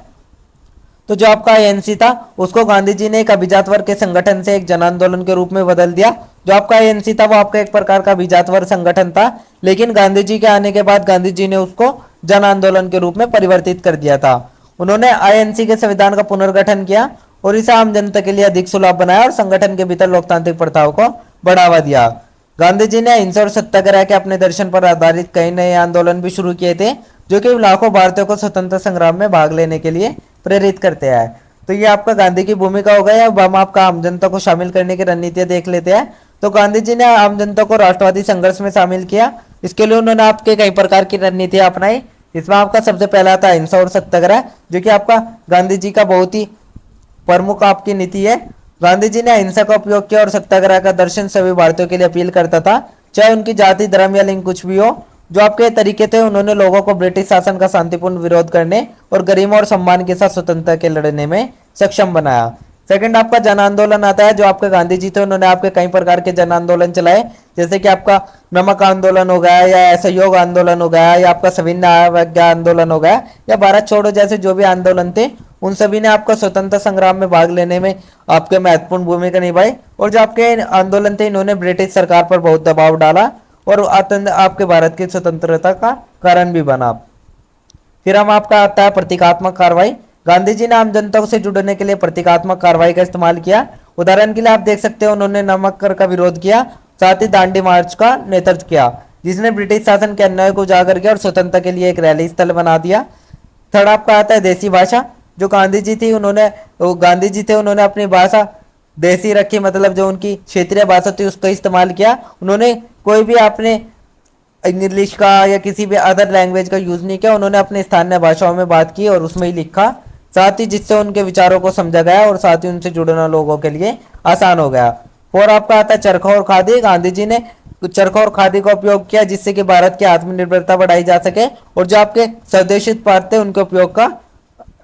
तो जो आपका आईएनसी था उसको गांधी जी ने एक अभिजात वर्ग के संगठन से एक जन आंदोलन के रूप में बदल दिया। जो आपका आईएनसी था वो आपका एक प्रकार का अभिजात वर्ग संगठन था, लेकिन गांधी जी के आने के बाद गांधी जी ने उसको जन आंदोलन के रूप में परिवर्तित कर दिया था। उन्होंने आईएनसी के संविधान का पुनर्गठन किया और इसे आम जनता के लिए अधिक सुलभ बनाया और संगठन के भीतर लोकतांत्रिक प्रथाओं को बढ़ावा दिया। गांधी जी ने अहिंसा और सत्याग्रह के अपने दर्शन पर आधारित कई नए आंदोलन भी शुरू किए थे, जो कि लाखों भारतीयों को स्वतंत्रता संग्राम में भाग लेने के लिए प्रेरित करते हैं। तो ये आपका गांधी की भूमिका हो गया। अब हम आपका आम जनता को शामिल करने की रणनीतियां देख लेते हैं। तो गांधी जी ने आम जनता को राष्ट्रवादी संघर्ष में शामिल किया। इसके लिए उन्होंने आपके कई प्रकार की रणनीतियां अपनाई। इसमें आपका सबसे पहला था अहिंसा और सत्याग्रह, जो कि आपका गांधी जी का बहुत ही प्रमुख आपकी नीति है। गांधी जी ने अहिंसा का उपयोग किया और सत्याग्रह का दर्शन सभी भारतीयों के लिए अपील करता था, चाहे उनकी जाति, धर्म या लिंग कुछ भी हो। जो आपके तरीके थे उन्होंने लोगों को ब्रिटिश शासन का शांतिपूर्ण विरोध करने और गरिमा और सम्मान के साथ स्वतंत्रता के लड़ने में सक्षम बनाया। सेकंड आपका जन आंदोलन आता है। जो आपके गांधी जी थे उन्होंने आपके कई प्रकार के जन आंदोलन चलाए, जैसे कि आपका नमक आंदोलन हो गया या असहयोग आंदोलन हो गया या आपका सविनय अवज्ञा आंदोलन हो गया या भारत छोड़ो जैसे जो भी आंदोलन थे, उन सभी ने आपका स्वतंत्रता संग्राम में भाग लेने में आपके महत्वपूर्ण भूमिका निभाई। और जो आपके आंदोलन थे इन्होंने ब्रिटिश सरकार पर बहुत दबाव डाला और आपके भारत की स्वतंत्रता का कारण भी बना। फिर हम आपका आता है प्रतीकात्मक कार्रवाई। गांधी जी ने आम जनता से जुड़ने के लिए प्रतीकात्मक कार्रवाई का इस्तेमाल किया। उदाहरण के लिए आप देख सकते हो उन्होंने नमक कर का विरोध किया साथ ही दांडी मार्च का नेतृत्व किया, जिसने ब्रिटिश शासन के अन्याय को उजागर किया और स्वतंत्रता के लिए एक रैली स्थल बना दिया। थर्ड आपका आता है देसी भाषा। जो गांधी जी थी उन्होंने गांधी जी थे उन्होंने अपनी भाषा देसी रखी, मतलब जो उनकी क्षेत्रीय भाषा थी उसका इस्तेमाल किया। उन्होंने कोई भी अपने इंग्लिश का या किसी भी अदर लैंग्वेज का यूज नहीं किया, उन्होंने अपने स्थानीय भाषाओं में बात की और उसमें ही लिखा, साथ ही जिससे उनके विचारों को समझा गया और साथ ही उनसे जुड़ना लोगों के लिए आसान हो गया। और आपका आता है चरखा और खादी। गांधी जी ने चरखा और खादी का उपयोग किया जिससे कि भारत की आत्मनिर्भरता बढ़ाई जा सके और जो आपके स्वदेशी उत्पाद थे उनके उपयोग का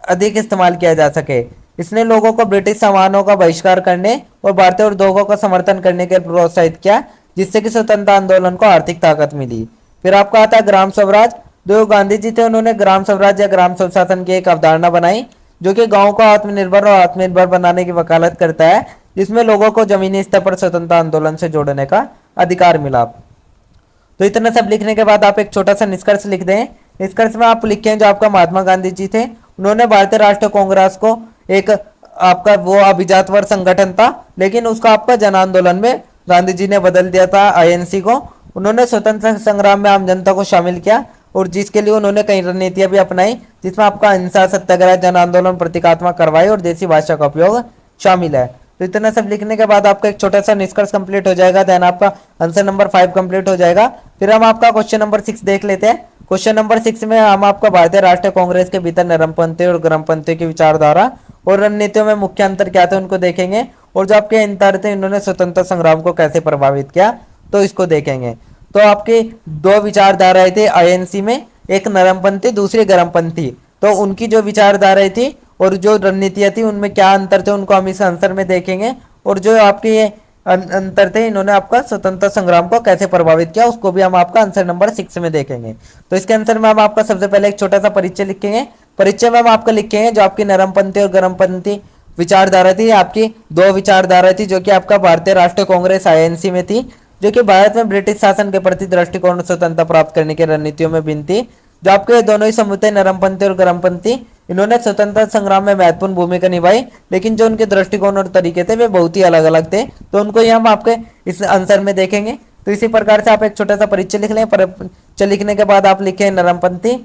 अधिक इस्तेमाल किया जा सके। इसने लोगों को ब्रिटिश सामानों का बहिष्कार करने और भारतीय उद्योगों का समर्थन करने के लिए प्रोत्साहित किया, जिससे कि स्वतंत्रता आंदोलन को आर्थिक ताकत मिली। फिर आपका आता है ग्राम स्वराज। जो गांधी जी थे उन्होंने ग्राम स्वराज या ग्राम स्वशासन की एक अवधारणा बनाई, जो कि गांव को आत्मनिर्भर और आत्मनिर्भर बनाने की वकालत करता है, जिसमें लोगों को जमीनी स्तर पर स्वतंत्रता आंदोलन से जोड़ने का अधिकार मिला। तो इतना सब लिखने के बाद आप एक छोटा सा निष्कर्ष लिख दें। निष्कर्ष में आप लिखें जो आपका महात्मा गांधी जी थे उन्होंने भारतीय राष्ट्रीय कांग्रेस को एक आपका वो अभिजातवर संगठन था, लेकिन उसका आपका जन आंदोलन में गांधी जी ने बदल दिया था आईएनसी को। उन्होंने स्वतंत्रता संग्राम में आम जनता को शामिल किया और जिसके लिए उन्होंने कई रणनीतियां भी अपनाई, जिसमें आपका अहिंसा, सत्याग्रह, जन आंदोलन, प्रतीकात्मक कार्रवाई और देसी भाषा का उपयोग शामिल है। तो इतना सब लिखने के बाद आपका एक छोटा सा निष्कर्ष कंप्लीट हो जाएगा, देन आपका आंसर नंबर 5 कंप्लीट हो जाएगा। फिर हम आपका क्वेश्चन नंबर 6 देख लेते हैं। क्वेश्चन नंबर 6 में हम आपका भारतीय राष्ट्रीय कांग्रेस के भीतर नरमपंथी और गरमपंथी की विचारधारा और रणनीतियों में मुख्य अंतर क्या थे उनको देखेंगे, और जो आपके अंतर थे इन्होंने स्वतंत्रता संग्राम को कैसे प्रभावित किया तो इसको देखेंगे। तो आपकी दो विचारधाराएं थी आईएनसी में, एक नरमपंथी दूसरी गरमपंथी। तो उनकी जो विचारधाराएं थी और जो रणनीतियां थी उनमें क्या अंतर थे उनको हम इस आंसर में देखेंगे, और जो आपके ये अंतर थे इन्होंने आपका स्वतंत्रता संग्राम को कैसे प्रभावित किया उसको भी हम आपका आंसर नंबर 6 में देखेंगे। तो इसके आंसर में हम आपका सबसे पहले एक छोटा सा परिचय लिखेंगे। परिचय में हम आपका लिखेंगे जो आपकी नरमपंथी और गरमपंथी विचारधारा थी, आपकी दो विचारधारा थी जो कि आपका भारतीय राष्ट्रीय कांग्रेस आईएनसी में थी, जो कि भारत में ब्रिटिश शासन के प्रति दृष्टिकोण और स्वतंत्रता प्राप्त करने की रणनीतियों में भिन्न थी। जो आपके दोनों ही समूह थे नरमपंथी और गरमपंथी, इन्होंने स्वतंत्रता संग्राम में महत्वपूर्ण भूमिका निभाई, लेकिन जो उनके दृष्टिकोण और तरीके थे वे बहुत ही अलग अलग थे। तो उनको ही हम आपके इस आंसर में देखेंगे। तो इसी प्रकार से आप एक छोटा सा परिचय लिख लें। परिचय लिखने के बाद आप लिखें नरमपंथी।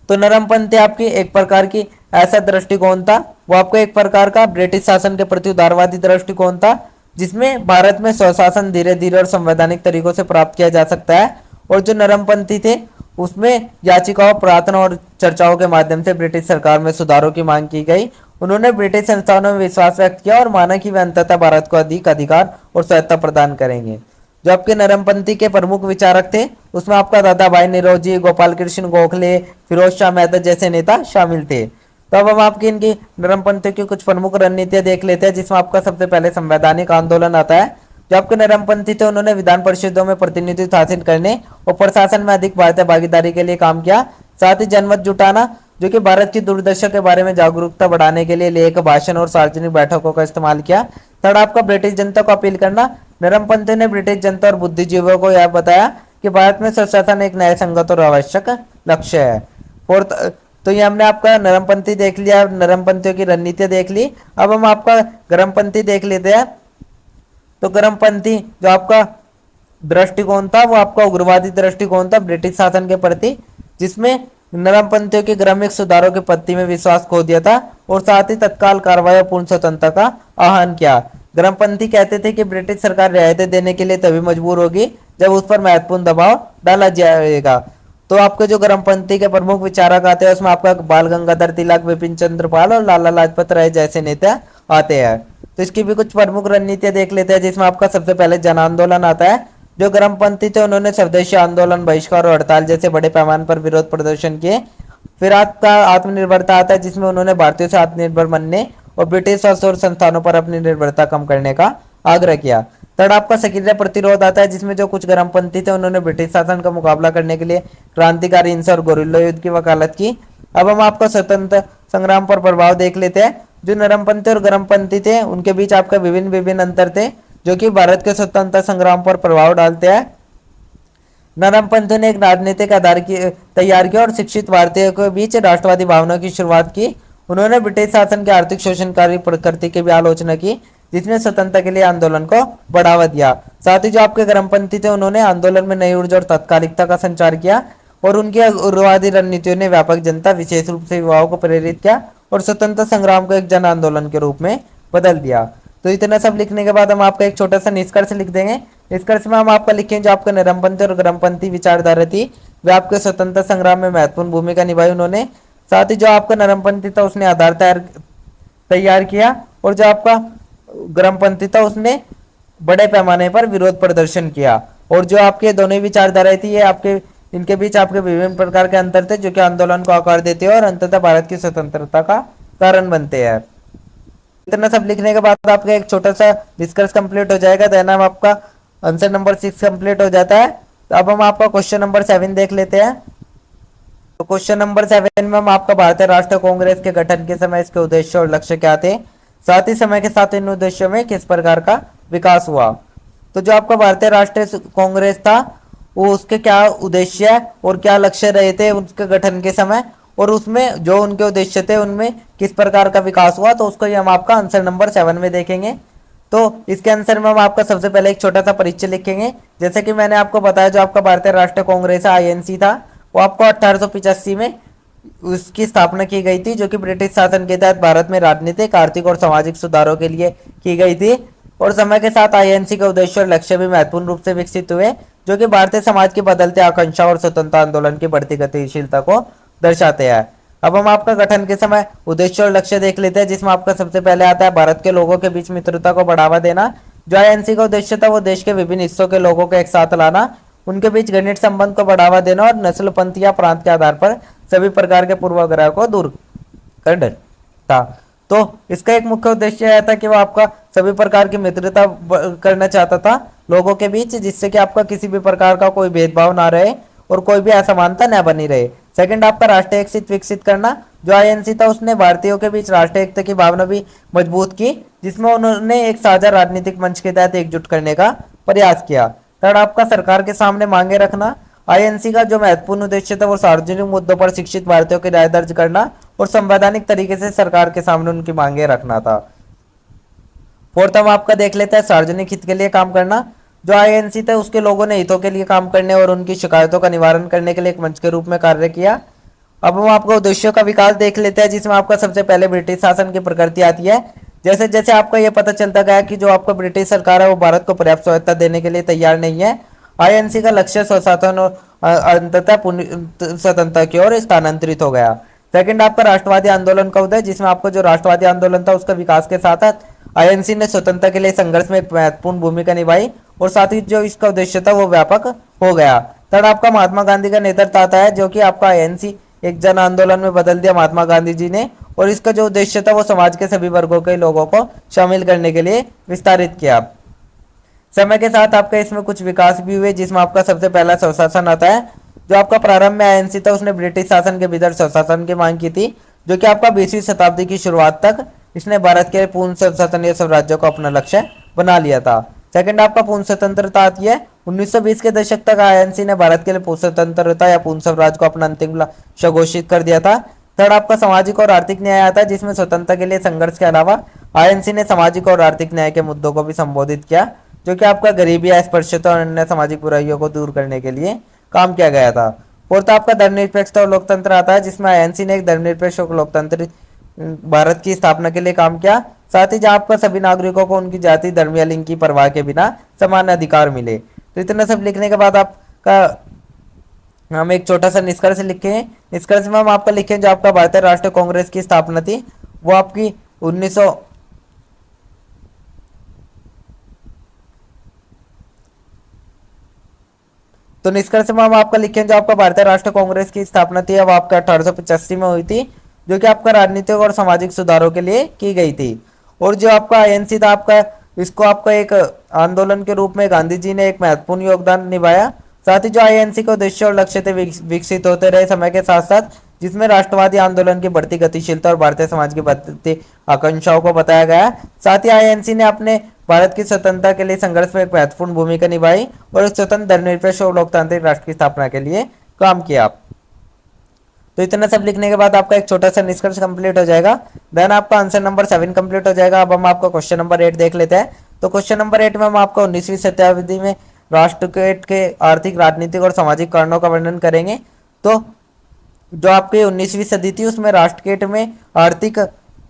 तो नरमपंथी आपकी एक प्रकार की ऐसा दृष्टिकोण था, वो आपको एक प्रकार का ब्रिटिश शासन के प्रति उदारवादी दृष्टिकोण था, जिसमें भारत में स्वशासन धीरे धीरे और संवैधानिक तरीकों से प्राप्त किया जा सकता है। और जो नरमपंथी थे उसमें याचिकाओं, प्रार्थना और चर्चाओं के माध्यम से ब्रिटिश सरकार में सुधारों की मांग की गई। उन्होंने ब्रिटिश संस्थानों में विश्वास व्यक्त किया और माना कि वे अंततः भारत को अधिक अधिकार और स्वायत्तता प्रदान करेंगे। जो आपके नरमपंथी के प्रमुख विचारक थे उसमें आपका दादा भाई निरोजी, गोपाल कृष्ण गोखले, फिरोज शाह मेहता जैसे नेता शामिल थे। तो अब हम आपकी इनकी नरमपंथी की कुछ प्रमुख रणनीतियां देख लेते हैं, जिसमें आपका सबसे पहले संवैधानिक आंदोलन आता है। जो आपके नरमपंथी थे उन्होंने विधान परिषदों में प्रतिनिधित्व हासिल करने और प्रशासन में अधिक भारतीय भागीदारी के लिए काम किया। साथ ही जनमत जुटाना, जो कि भारत की दुर्दशा के बारे में जागरूकता बढ़ाने के लिए लेख, भाषण और सार्वजनिक बैठकों का इस्तेमाल किया। थर्ड आपका ब्रिटिश जनता को अपील करना। नरमपंथी ने ब्रिटिश जनता और बुद्धिजीवियों को यह बताया कि भारत में स्वशासन एक न्याय संगत और आवश्यक लक्ष्य है। फोर्थ, तो ये हमने आपका नरमपंथी देख लिया, नरमपंथियों की रणनीति देख ली। अब हम आपका गरमपंथी देख लेते हैं। तो गरमपंथी जो आपका दृष्टिकोण था वो आपका उग्रवादी दृष्टिकोण था ब्रिटिश शासन के प्रति, जिसमें नरमपंथियों के ग्रामीण सुधारों के पत्ती में विश्वास खो दिया था और साथ ही तत्काल कार्रवाई और पूर्ण स्वतंत्रता का आह्वान किया। गरमपंथी कहते थे कि ब्रिटिश सरकार रियायतें देने के लिए तभी मजबूर होगी जब उस पर महत्वपूर्ण दबाव डाला जाएगा। तो आपके जो गरमपंथी के प्रमुख विचारक आते हैं उसमें आपका बाल गंगाधर तिलक, विपिन चंद्र पाल और लाला लाजपत राय जैसे नेता आते हैं। तो इसकी भी कुछ प्रमुख रणनीतियां देख लेते हैं, जिसमें आपका सबसे पहले जन आंदोलन आता है। जो गरमपंथी थे उन्होंने स्वदेशी आंदोलन, बहिष्कार और हड़ताल जैसे बड़े पैमाने पर विरोध प्रदर्शन किए। फिर आपका आत्मनिर्भरता आता है, जिसमें उन्होंने भारतीयों से आत्मनिर्भर बनने और ब्रिटिश और संस्थानों पर अपनी निर्भरता कम करने का आग्रह किया। थर्ड आपका सक्रिय प्रतिरोध आता है, जिसमें जो कुछ गरमपंथी थे उन्होंने ब्रिटिश शासन का मुकाबला करने के लिए क्रांतिकारी हिंसा और गोरिल्ला युद्ध की वकालत की। अब हम आपका स्वतंत्र संग्राम पर प्रभाव देख लेते हैं। जो नरमपंथी और गरमपंथी थे उनके बीच आपका विभिन्न अंतर थे जो कि भारत के स्वतंत्रता संग्राम पर प्रभाव डालते हैं। नरमपंथी ने एक राजनीतिक आधार तैयार किया और शिक्षित भारतीयों के बीच राष्ट्रवादी भावना की शुरुआत की। उन्होंने ब्रिटिश शासन के आर्थिक शोषणकारी प्रकृति की भी आलोचना की। जिसने स्वतंत्रता के लिए आंदोलन को बढ़ावा दिया। साथ ही जो आपके गर्मपंथी थे उन्होंने आंदोलन में नई ऊर्जा और तात्कालिकता का संचार किया और उनकी उग्रवादी रणनीतियों ने व्यापक जनता विशेष रूप से युवाओं को प्रेरित किया और स्वतंत्रता संग्राम को एक जन आंदोलन के रूप में बदल दिया। तो इतना सब लिखने के बाद हम आपका एक छोटा सा निष्कर्ष लिख देंगे। निष्कर्ष में हम आपका लिखेंगे जो आपका नरमपंथी और गर्मपंथी विचारधारा थी वे आपके स्वतंत्रता संग्राम में महत्वपूर्ण भूमिका निभाई उन्होंने। साथ ही जो आपका नरमपंथी था उसने आधार तैयार किया और जो आपका गर्मपंथी था उसने बड़े पैमाने पर विरोध प्रदर्शन किया। और जो आपके दोनों विचारधाराएं थी ये आपके इनके बीच आपके विभिन्न प्रकार के अंतर थे जो कि आंदोलन को आकार देते हैं और अंततः भारत की स्वतंत्रता का कारण बनते हैं। इतना सब लिखने के बाद आपका एक छोटा सा डिस्कस कंप्लीट हो जाएगा। देन अब आपका आंसर नंबर 6 कंप्लीट हो जाता है। तो अब हम आपका क्वेश्चन नंबर 7 देख लेते हैं। तो क्वेश्चन नंबर 7 में हम आपका भारतीय राष्ट्रीय कांग्रेस के गठन के समय इसके उद्देश्य और लक्ष्य क्या थे, साथ ही समय के साथ इन उद्देश्यों में किस प्रकार का विकास हुआ। तो जो आपका भारतीय राष्ट्रीय कांग्रेस था वो उसके क्या उद्देश्य और क्या लक्ष्य रहे थे उसके गठन के समय, और उसमें जो उनके उद्देश्य थे उनमें किस प्रकार का विकास हुआ, तो उसको हम आपका आंसर नंबर 7 में देखेंगे। तो इसके आंसर में हम आपका सबसे पहले एक छोटा सा परिचय लिखेंगे। जैसे कि मैंने आपको बताया जो आपका भारतीय राष्ट्रीय कांग्रेस आईएनसी था वो आपको 1885 में उसकी स्थापना की गई थी जो कि ब्रिटिश शासन के तहत भारत में राजनीतिक, आर्थिक और सामाजिक सुधारों के लिए की गई थी। और समय के साथ आईएनसी के उद्देश्य और लक्ष्य भी महत्वपूर्ण रूप से विकसित हुए जो कि भारतीय समाज की बदलते आकांक्षा और स्वतंत्रता आंदोलन की बढ़ती गतिशीलता को दर्शाते हैं। अब हम आपका गठन के समय उद्देश्य और लक्ष्य देख लेते हैं, जिसमें आपका सबसे पहले आता है भारत के लोगों के बीच मित्रता को बढ़ावा देना। जो आईएनसी का उद्देश्य था वो देश के विभिन्न हिस्सों के लोगों को एक साथ लाना, उनके बीच घनिष्ठ संबंध को बढ़ावा देना और नस्ल, पंथ या प्रांत के आधार पर सभी प्रकार के पूर्वाग्रह को दूर करना था। तो इसका एक मुख्य उद्देश्य यह था कि वो आपका सभी प्रकार की मित्रता करना चाहता था लोगों के बीच, जिससे कि आपका किसी भी प्रकार का कोई भेदभाव ना रहे और कोई भी असमानता न बनी रहे। सेकंड आपका राष्ट्रीय एकता विकसित करना। जो आईएनसी था उसने भारतीयों के बीच राष्ट्रीय एकता की भावना भी मजबूत की, जिसमें उन्होंने एक साझा राजनीतिक मंच के तहत एकजुट करने का प्रयास किया। थर्ड आपका सरकार के सामने मांगे रखना। आईएनसी का जो महत्वपूर्ण उद्देश्य था वो सार्वजनिक मुद्दों पर शिक्षित भारतीयों की राय दर्ज करना और संवैधानिक तरीके से सरकार के सामने उनकी मांगे रखना था। फोर्थ हम आपका देख लेते हैं सार्वजनिक हित के लिए काम करना। जो आईएनसी था उसके लोगों ने हितों के लिए काम करने और उनकी शिकायतों का निवारण करने के लिए एक मंच के रूप में कार्य किया। अब हम आपका उद्देश्यों का विकास देख लेते हैं, जिसमें आपका सबसे पहले ब्रिटिश शासन की प्रकृति आती है। जैसे जैसे आपका यह पता चलता गया कि जो आपका ब्रिटिश सरकार है वो भारत को पर्याप्त स्वायत्तता देने के लिए तैयार नहीं है, आईएनसी का लक्ष्य स्वशासन और अंततः स्वतंत्रता की ओर स्थानांतरित हो गया। सेकंड आपका राष्ट्रवादी आंदोलन का उदय, जिसमें आपको जो राष्ट्रवादी आंदोलन था उसका विकास के साथ साथ आईएनसी ने स्वतंत्रता के लिए संघर्ष में एक महत्वपूर्ण भूमिका निभाई और साथ ही जो इसका उद्देश्य था वो व्यापक हो गया। थर्ड आपका महात्मा गांधी का नेतृत्व आता है, जो कि आपका आईएनसी एक जन आंदोलन में बदल दिया महात्मा गांधी जी ने, और इसका जो उद्देश्य था वो समाज के सभी वर्गों के लोगों को शामिल करने के लिए विस्तारित किया। समय के साथ आपका इसमें कुछ विकास भी हुए, जिसमें आपका सबसे पहला स्वशासन आता है। जो आपका प्रारंभ में आईएनसी था उसने ब्रिटिश शासन के भीतर स्वशासन की मांग की थी, जो कि आपका 20वीं शताब्दी की शुरुआत तक इसने भारत के पूर्ण स्वशासन या स्वराज्य को अपना लक्ष्य बना लिया था। सेकंड आपका पूर्ण स्वतंत्रता आती है। 1920 के दशक तक आईएनसी ने भारत के लिए पूर्ण स्वतंत्रता या पूर्ण स्वराज को अपना अंतिम लक्ष्य घोषित कर दिया था। थर्ड आपका सामाजिक और आर्थिक न्याय आता है, जिसमें स्वतंत्रता के लिए संघर्ष के अलावा आईएनसी ने सामाजिक और आर्थिक न्याय के मुद्दों को भी संबोधित किया, जो कि आपका गरीबी, अस्पृश्यता और अन्य सामाजिक बुराइयों को दूर करने के लिए काम किया गया था। फोर्थ आपका धर्मनिरपेक्षता और लोकतंत्र आता है, जिसमें आईएनसी ने एक धर्मनिरपेक्ष और लोकतंत्र भारत की स्थापना के लिए काम किया। साथ ही जहां आपका सभी नागरिकों को उनकी जाति, धर्म या लिंग की परवाह के बिना समान अधिकार मिले। तो इतना सब लिखने के बाद आपका हम एक छोटा सा निष्कर्ष लिखे। निष्कर्ष में हम आपका लिखें जो आपका भारतीय राष्ट्रीय कांग्रेस की स्थापना थी वो आपकी 1900 तो निष्कर्ष में हम आपका लिखें जो आपका भारतीय राष्ट्रीय कांग्रेस की स्थापना थी वो आपका 1885 में हुई थी, जो कि आपका राजनीतिक और सामाजिक सुधारों के लिए की गई थी। और जो आपका आईएनसी था आपका इसको आपका एक आंदोलन के रूप में गांधी जी ने एक महत्वपूर्ण योगदान निभाया। साथ ही जो आईएनसी के उद्देश्य और लक्ष्य थे विकसित होते रहे समय के साथ साथ, जिसमें राष्ट्रवादी आंदोलन की बढ़ती गतिशीलता और भारतीय समाज की बढ़ती आकांक्षाओं को बताया गया। साथ ही आईएनसी ने अपने भारत की स्वतंत्रता के लिए संघर्ष में एक महत्वपूर्ण भूमिका निभाई और एक स्वतंत्र, धर्मनिरपेक्ष और लोकतांत्रिक राष्ट्र की स्थापना के लिए काम किया। तो इतना सब लिखने के बाद आपका एक छोटा सा निष्कर्ष कंप्लीट हो जाएगा। देन आपका आंसर नंबर 7 कंप्लीट हो जाएगा। अब हम आपका क्वेश्चन नंबर 8 देख लेते हैं। तो क्वेश्चन नंबर 8 में हम आपको 19वीं शताब्दी में राष्ट्रकूट के आर्थिक, राजनीतिक और सामाजिक कारणों का वर्णन करेंगे। तो जो आपकी 19वीं सदी थी उसमें राष्ट्रकूट में आर्थिक,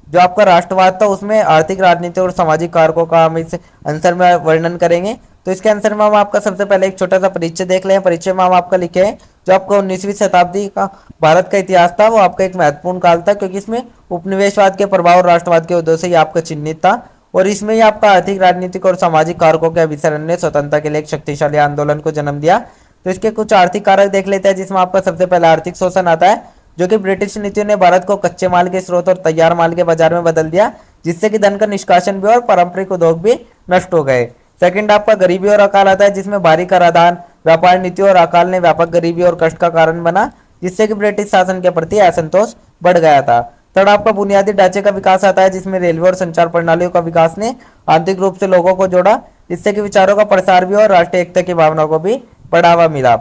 जो आपका राष्ट्रवाद था उसमें आर्थिक, राजनीतिक और सामाजिक कारकों का हम इस आंसर में वर्णन करेंगे। तो इसके आंसर में हम आपका सबसे पहले एक छोटा सा परिचय देख लें। परिचय में हम आपका लिखे हैं जो आपका 19वीं शताब्दी का भारत का इतिहास था वो आपका एक महत्वपूर्ण काल था, क्योंकि इसमें उपनिवेशवाद के प्रभाव और राष्ट्रवाद के उदय से ही आपका चिन्हित था। और इसमें ही आपका आर्थिक, राजनीतिक और सामाजिक कारकों के अभिसरण ने स्वतंत्रता के लिए एक शक्तिशाली आंदोलन को जन्म दिया। तो इसके कुछ आर्थिक कारक देख लेते हैं, जिसमें आपका सबसे पहले आर्थिक शोषण आता है, जो कि ब्रिटिश नीतियों ने भारत को कच्चे माल के स्रोत और तैयार माल के बाजार में बदल दिया, जिससे कि धन का निष्कासन भी और पारंपरिक उद्योग भी नष्ट हो गए। सेकंड आपका गरीबी और अकाल आता है, जिसमें भारी कराधान, व्यापार नीतियों और अकाल ने व्यापक गरीबी और कष्ट का कारण बना, जिससे कि ब्रिटिश शासन के प्रति असंतोष बढ़ गया था। थर्ड आपका बुनियादी ढांचे का विकास आता है, जिसमें रेलवे और संचार प्रणालियों का विकास ने आंतरिक रूप से लोगों को जोड़ा, जिससे कि विचारों का प्रसार भी और राष्ट्रीय एकता की भावना को भी बढ़ावा मिला।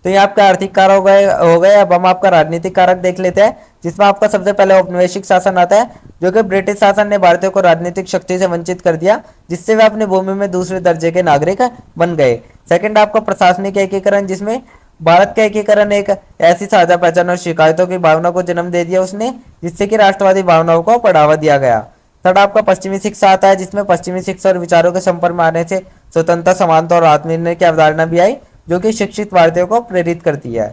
तो ये आपका आर्थिक कारक हो गए। अब हम आपका राजनीतिक कारक देख लेते हैं, जिसमें आपका सबसे पहले औपनिवेशिक शासन आता है, जो कि ब्रिटिश शासन ने भारतीयों को राजनीतिक शक्ति से वंचित कर दिया, जिससे वे अपनी भूमि में दूसरे दर्जे के नागरिक बन गए। सेकंड आपका प्रशासनिक एकीकरण, जिसमें भारत का एकीकरण एक ऐसी साझा पहचान और शिकायतों की भावना को जन्म दे दिया उसने, जिससे कि राष्ट्रवादी भावनाओं को बढ़ावा दिया गया। थर्ड आपका पश्चिमी शिक्षा आता है, जिसमें पश्चिमी शिक्षा और विचारों के संपर्क में आने से स्वतंत्रता, समानता और आत्मनिर्णय की अवधारणा भी आई, जो कि शिक्षित भारतीयों को प्रेरित करती है।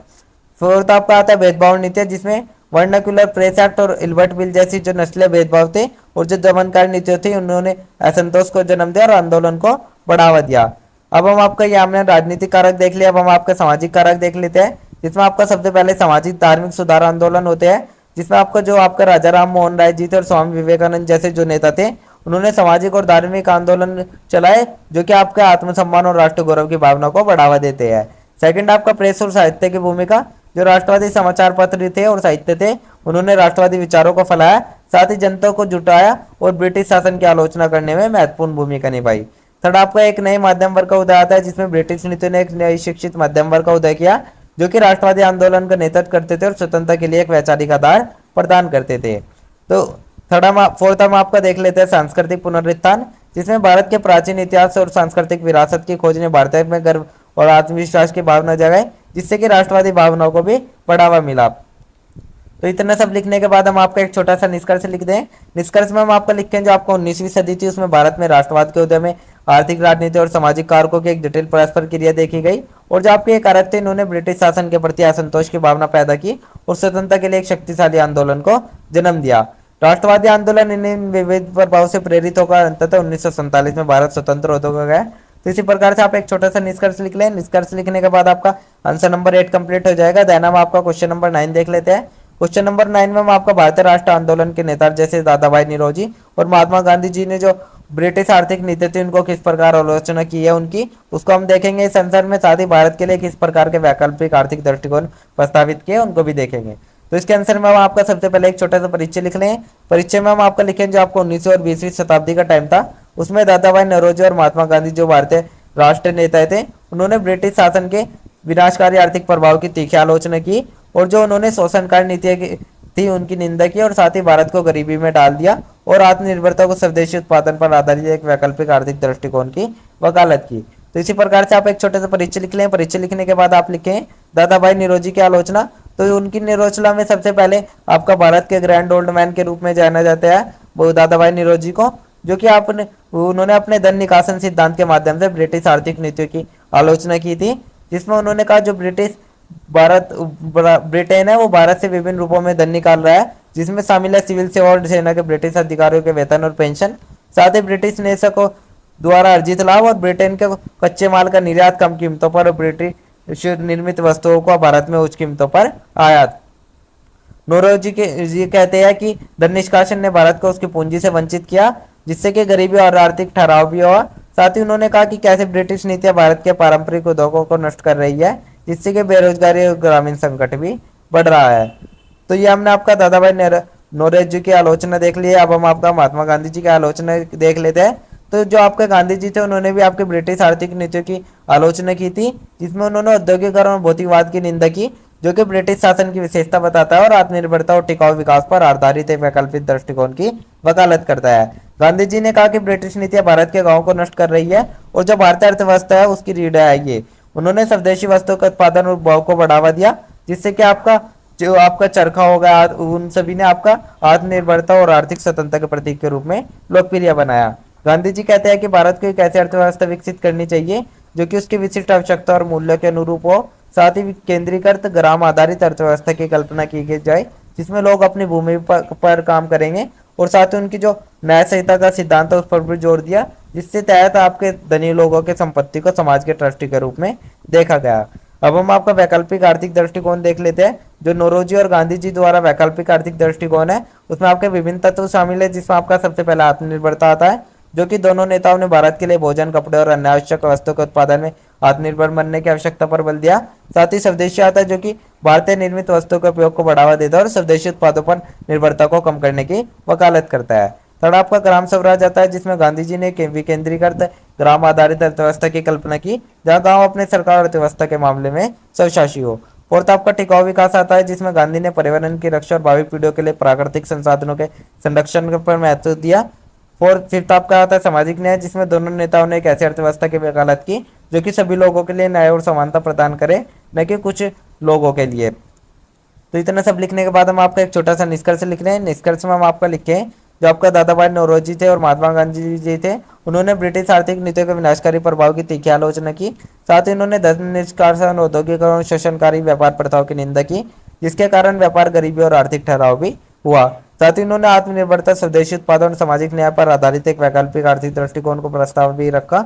फोर्थ आपका आता है भेदभाव नीति, जिसमें वर्नाक्युलर प्रेस एक्ट और इल्बर्ट बिल जैसी जो नस्लीय भेदभाव थे और जो दमनकारी नीतियां थी उन्होंने असंतोष को जन्म दिया और आंदोलन को बढ़ावा दिया। अब हम आपका ये हमने राजनीतिक कारक देख लिया। अब हम आपका सामाजिक कारक देख लेते हैं, जिसमें आपका सबसे पहले सामाजिक धार्मिक सुधार आंदोलन होते हैं, जिसमें आपका जो आपका राजा राम मोहन राय जी थे और स्वामी विवेकानंद जैसे जो नेता थे, उन्होंने सामाजिक और धार्मिक आंदोलन चलाए, जो कि आपके आत्मसम्मान और राष्ट्र गौरव की भावना को बढ़ावा देते हैं। सेकंड आपका प्रेस और साहित्य की भूमिका, जो राष्ट्रवादी समाचार पत्र थे और साहित्य थे, उन्होंने राष्ट्रवादी विचारों को फैलाया, साथ ही जनता को जुटाया और ब्रिटिश शासन की आलोचना करने में महत्वपूर्ण भूमिका निभाई। थर्ड आपका एक नए माध्यम वर्ग का उदय आता है, जिसमें ब्रिटिश नीतियों ने एक नई शिक्षित मध्यम वर्ग का उदय किया, जो कि राष्ट्रवादी आंदोलन का नेतृत्व करते थे और स्वतंत्रता के लिए एक वैचारिक आधार प्रदान करते थे। तो फोर्थ हम आपका देख लेते हैं सांस्कृतिक पुनरुत्थान, जिसमें भारत के प्राचीन इतिहास और सांस्कृतिक विरासत की खोज ने भारतीय में गर्व और आत्मविश्वास की भावना जगाई, जिससे कि राष्ट्रवादी भावनाओं को भी बढ़ावा मिला। तो इतना सब लिखने के बाद हम आपका एक छोटा सा निष्कर्ष लिख दें। निष्कर्ष में हम आपका लिखें जो आपको 19वीं सदी थी उसमें भारत में राष्ट्रवाद के उदय में आर्थिक, राजनीति और सामाजिक कारकों की एक जटिल परस्पर क्रिया देखी गई, और जो आपके कारक थे इन्होंने ब्रिटिश शासन के प्रति असंतोष की भावना पैदा की और स्वतंत्रता के लिए एक शक्तिशाली आंदोलन को जन्म दिया। राष्ट्रवादी आंदोलन इन विविध प्रभाव से प्रेरित होकर अंततः 1947 में भारत स्वतंत्र हो गया। तो इसी प्रकार से आप एक छोटा सा निष्कर्ष लिख लें। निष्कर्ष लिखने के बाद आपका आंसर नंबर 8 कंप्लीट हो जाएगा। देन हम आपका क्वेश्चन नंबर 9 देख लेते हैं। क्वेश्चन नंबर 9 में हम आपका भारतीय राष्ट्र आंदोलन के नेता जैसे दादा भाई नौरोजी और महात्मा गांधी जी ने जो ब्रिटिश आर्थिक नीति थी उनको किस प्रकार आलोचना की है उनकी, उसको हम देखेंगे इस आंसर में। साथ ही भारत के लिए किस प्रकार के वैकल्पिक आर्थिक दृष्टिकोण प्रस्तावित किए उनको भी देखेंगे। तो इसके आंसर में हम आपका सबसे पहले एक छोटा सा परिचय लिख लें। परिचय में हम आपका लिखें जो आपको 19वीं और 20वीं शताब्दी का टाइम था, उसमें दादा भाई नौरोजी और महात्मा गांधी जो भारतीय राष्ट्र नेता थे उन्होंने ब्रिटिश शासन के विनाशकारी आर्थिक प्रभाव की तीखी आलोचना की, और जो उन्होंने शोषणकारी नीतियां थी उनकी निंदा की, और साथ ही भारत को गरीबी में डाल दिया और आत्मनिर्भरता को स्वदेशी उत्पादन पर आधारित एक वैकल्पिक आर्थिक दृष्टिकोण की वकालत की। तो इसी प्रकार से आप एक छोटे से परिचय लिख लें। परिचय लिखने के बाद आप लिखें दादा भाई नौरोजी की आलोचना। तो उनकी आलोचना में सबसे पहले आपका भारत के ग्रैंड ओल्ड मैन के रूप में जाना जाता है वो दादा भाई नौरोजी को, जो कि उन्होंने अपने धन निकासन सिद्धांत के माध्यम से ब्रिटिश आर्थिक नीतियों की आलोचना की थी, जिसमें उन्होंने कहा जो ब्रिटेन है वो भारत से विभिन्न रूपों में धन निकाल रहा है, जिसमें शामिल है सिविल सेवा और सेना के ब्रिटिश अधिकारियों के वेतन और पेंशन, साथ ही ब्रिटिश निवेशकों द्वारा अर्जित लाभ और ब्रिटेन के कच्चे माल का निर्यात कम कीमतों पर और ब्रिटिश निर्मित वस्तुओं को भारत में उच्च कीमतों पर आयात। नौरोजी जी कहते हैं कि धन निष्कासन ने भारत को उसकी पूंजी से वंचित किया, जिससे कि गरीबी और आर्थिक ठहराव भी हुआ। साथ ही उन्होंने कहा कि कैसे ब्रिटिश नीतियां भारत के पारंपरिक उद्योगों को नष्ट कर रही है, जिससे कि बेरोजगारी और ग्रामीण संकट भी बढ़ रहा है। तो ये हमने आपका दादा भाई नौरोजी जी की आलोचना देख ली है। अब हम आपका महात्मा गांधी जी की आलोचना देख लेते हैं। तो जो आपके गांधी जी थे उन्होंने भी आपके ब्रिटिश आर्थिक नीतियों की आलोचना की थी, जिसमें उन्होंने औद्योगिकरण और भौतिकवाद की निंदा की, जो कि ब्रिटिश शासन की विशेषता बताता है और आत्मनिर्भरता और टिकाऊ विकास पर आधारित एक वैकल्पिक दृष्टिकोण की वकालत करता है। गांधी जी ने कहा कि ब्रिटिश नीतियां भारत के गांवों को नष्ट कर रही है और जो भारतीय अर्थव्यवस्था है उसकी रीढ़ है ये। उन्होंने स्वदेशी वस्तुओं का उत्पादन और उपभोग को बढ़ावा दिया, जिससे कि आपका जो आपका चरखा हो गया, उन सभी ने आपका आत्मनिर्भरता और आर्थिक स्वतंत्रता के प्रतीक के रूप में लोकप्रिय बनाया। गांधी जी कहते हैं कि भारत को एक ऐसी अर्थव्यवस्था विकसित करनी चाहिए जो कि उसकी विशिष्ट आवश्यकता और मूल्य के अनुरूप हो। साथ ही केंद्रीकृत ग्राम आधारित अर्थव्यवस्था की कल्पना की जाए, जिसमें लोग अपनी भूमि पर काम करेंगे, और साथ ही उनकी जो न्याय संहिता का सिद्धांत है उस पर भी जोर दिया, जिससे तहत आपके धनी लोगों के संपत्ति को समाज के ट्रस्टी के रूप में देखा गया। अब हम आपका वैकल्पिक आर्थिक दृष्टिकोण देख लेते हैं। जो नौरोजी और गांधी जी द्वारा वैकल्पिक आर्थिक दृष्टिकोण है उसमें आपके विभिन्न तत्व शामिल है, जिसमें आपका सबसे पहला आत्मनिर्भरता आता है, जो कि दोनों नेताओं ने भारत के लिए भोजन, कपड़े और अन्य आवश्यक वस्तुओं के उत्पादन में आत्मनिर्भर बनने की आवश्यकता पर बल दिया। साथ ही स्वदेशी आता है, जो कि भारतीय निर्मित वस्तुओं के उपयोग को बढ़ावा देता है और स्वदेशी उत्पादों पर निर्भरता को कम करने की वकालत करता है। थर्ड आपका ग्राम स्वराज आता है, जिसमें गांधी जी ने विकेंद्रीकृत ग्राम आधारित अर्थव्यवस्था की कल्पना की, जहां गांव अपने सरकार अर्थव्यवस्था के मामले में स्वशासी हो। फोर्थ आपका टिकाऊ विकास आता है, जिसमें गांधी ने पर्यावरण की रक्षा और भावी पीढ़ियों के लिए प्राकृतिक संसाधनों के संरक्षण पर महत्व दिया। फिफ्थ आपका आता है सामाजिक न्याय, जिसमें दोनों नेताओं ने एक ऐसी अर्थव्यवस्था की वकालत की जो कि सभी लोगों के लिए न्याय और समानता प्रदान करे, न कि कुछ लोगों के लिए। तो इतना सब लिखने के बाद हम आपका एक छोटा सा निष्कर्ष लिख रहे हैं। निष्कर्ष में हम आपका लिखे हैं, जो आपका दादा भाई नौरोजी थे और महात्मा गांधी जी थे, उन्होंने ब्रिटिश आर्थिक नीतियों के विनाशकारी प्रभाव की तीखी आलोचना की। साथ ही उन्होंने धन निष्कासन, औद्योगिकरण, शोषणकारी व्यापार प्रथाओं की निंदा की, जिसके कारण व्यापार, गरीबी और आर्थिक ठहराव भी हुआ। साथ ही उन्होंने आत्मनिर्भरता, स्वदेशी उत्पादन और सामाजिक न्याय पर आधारित एक वैकल्पिक आर्थिक दृष्टिकोण को प्रस्ताव भी रखा,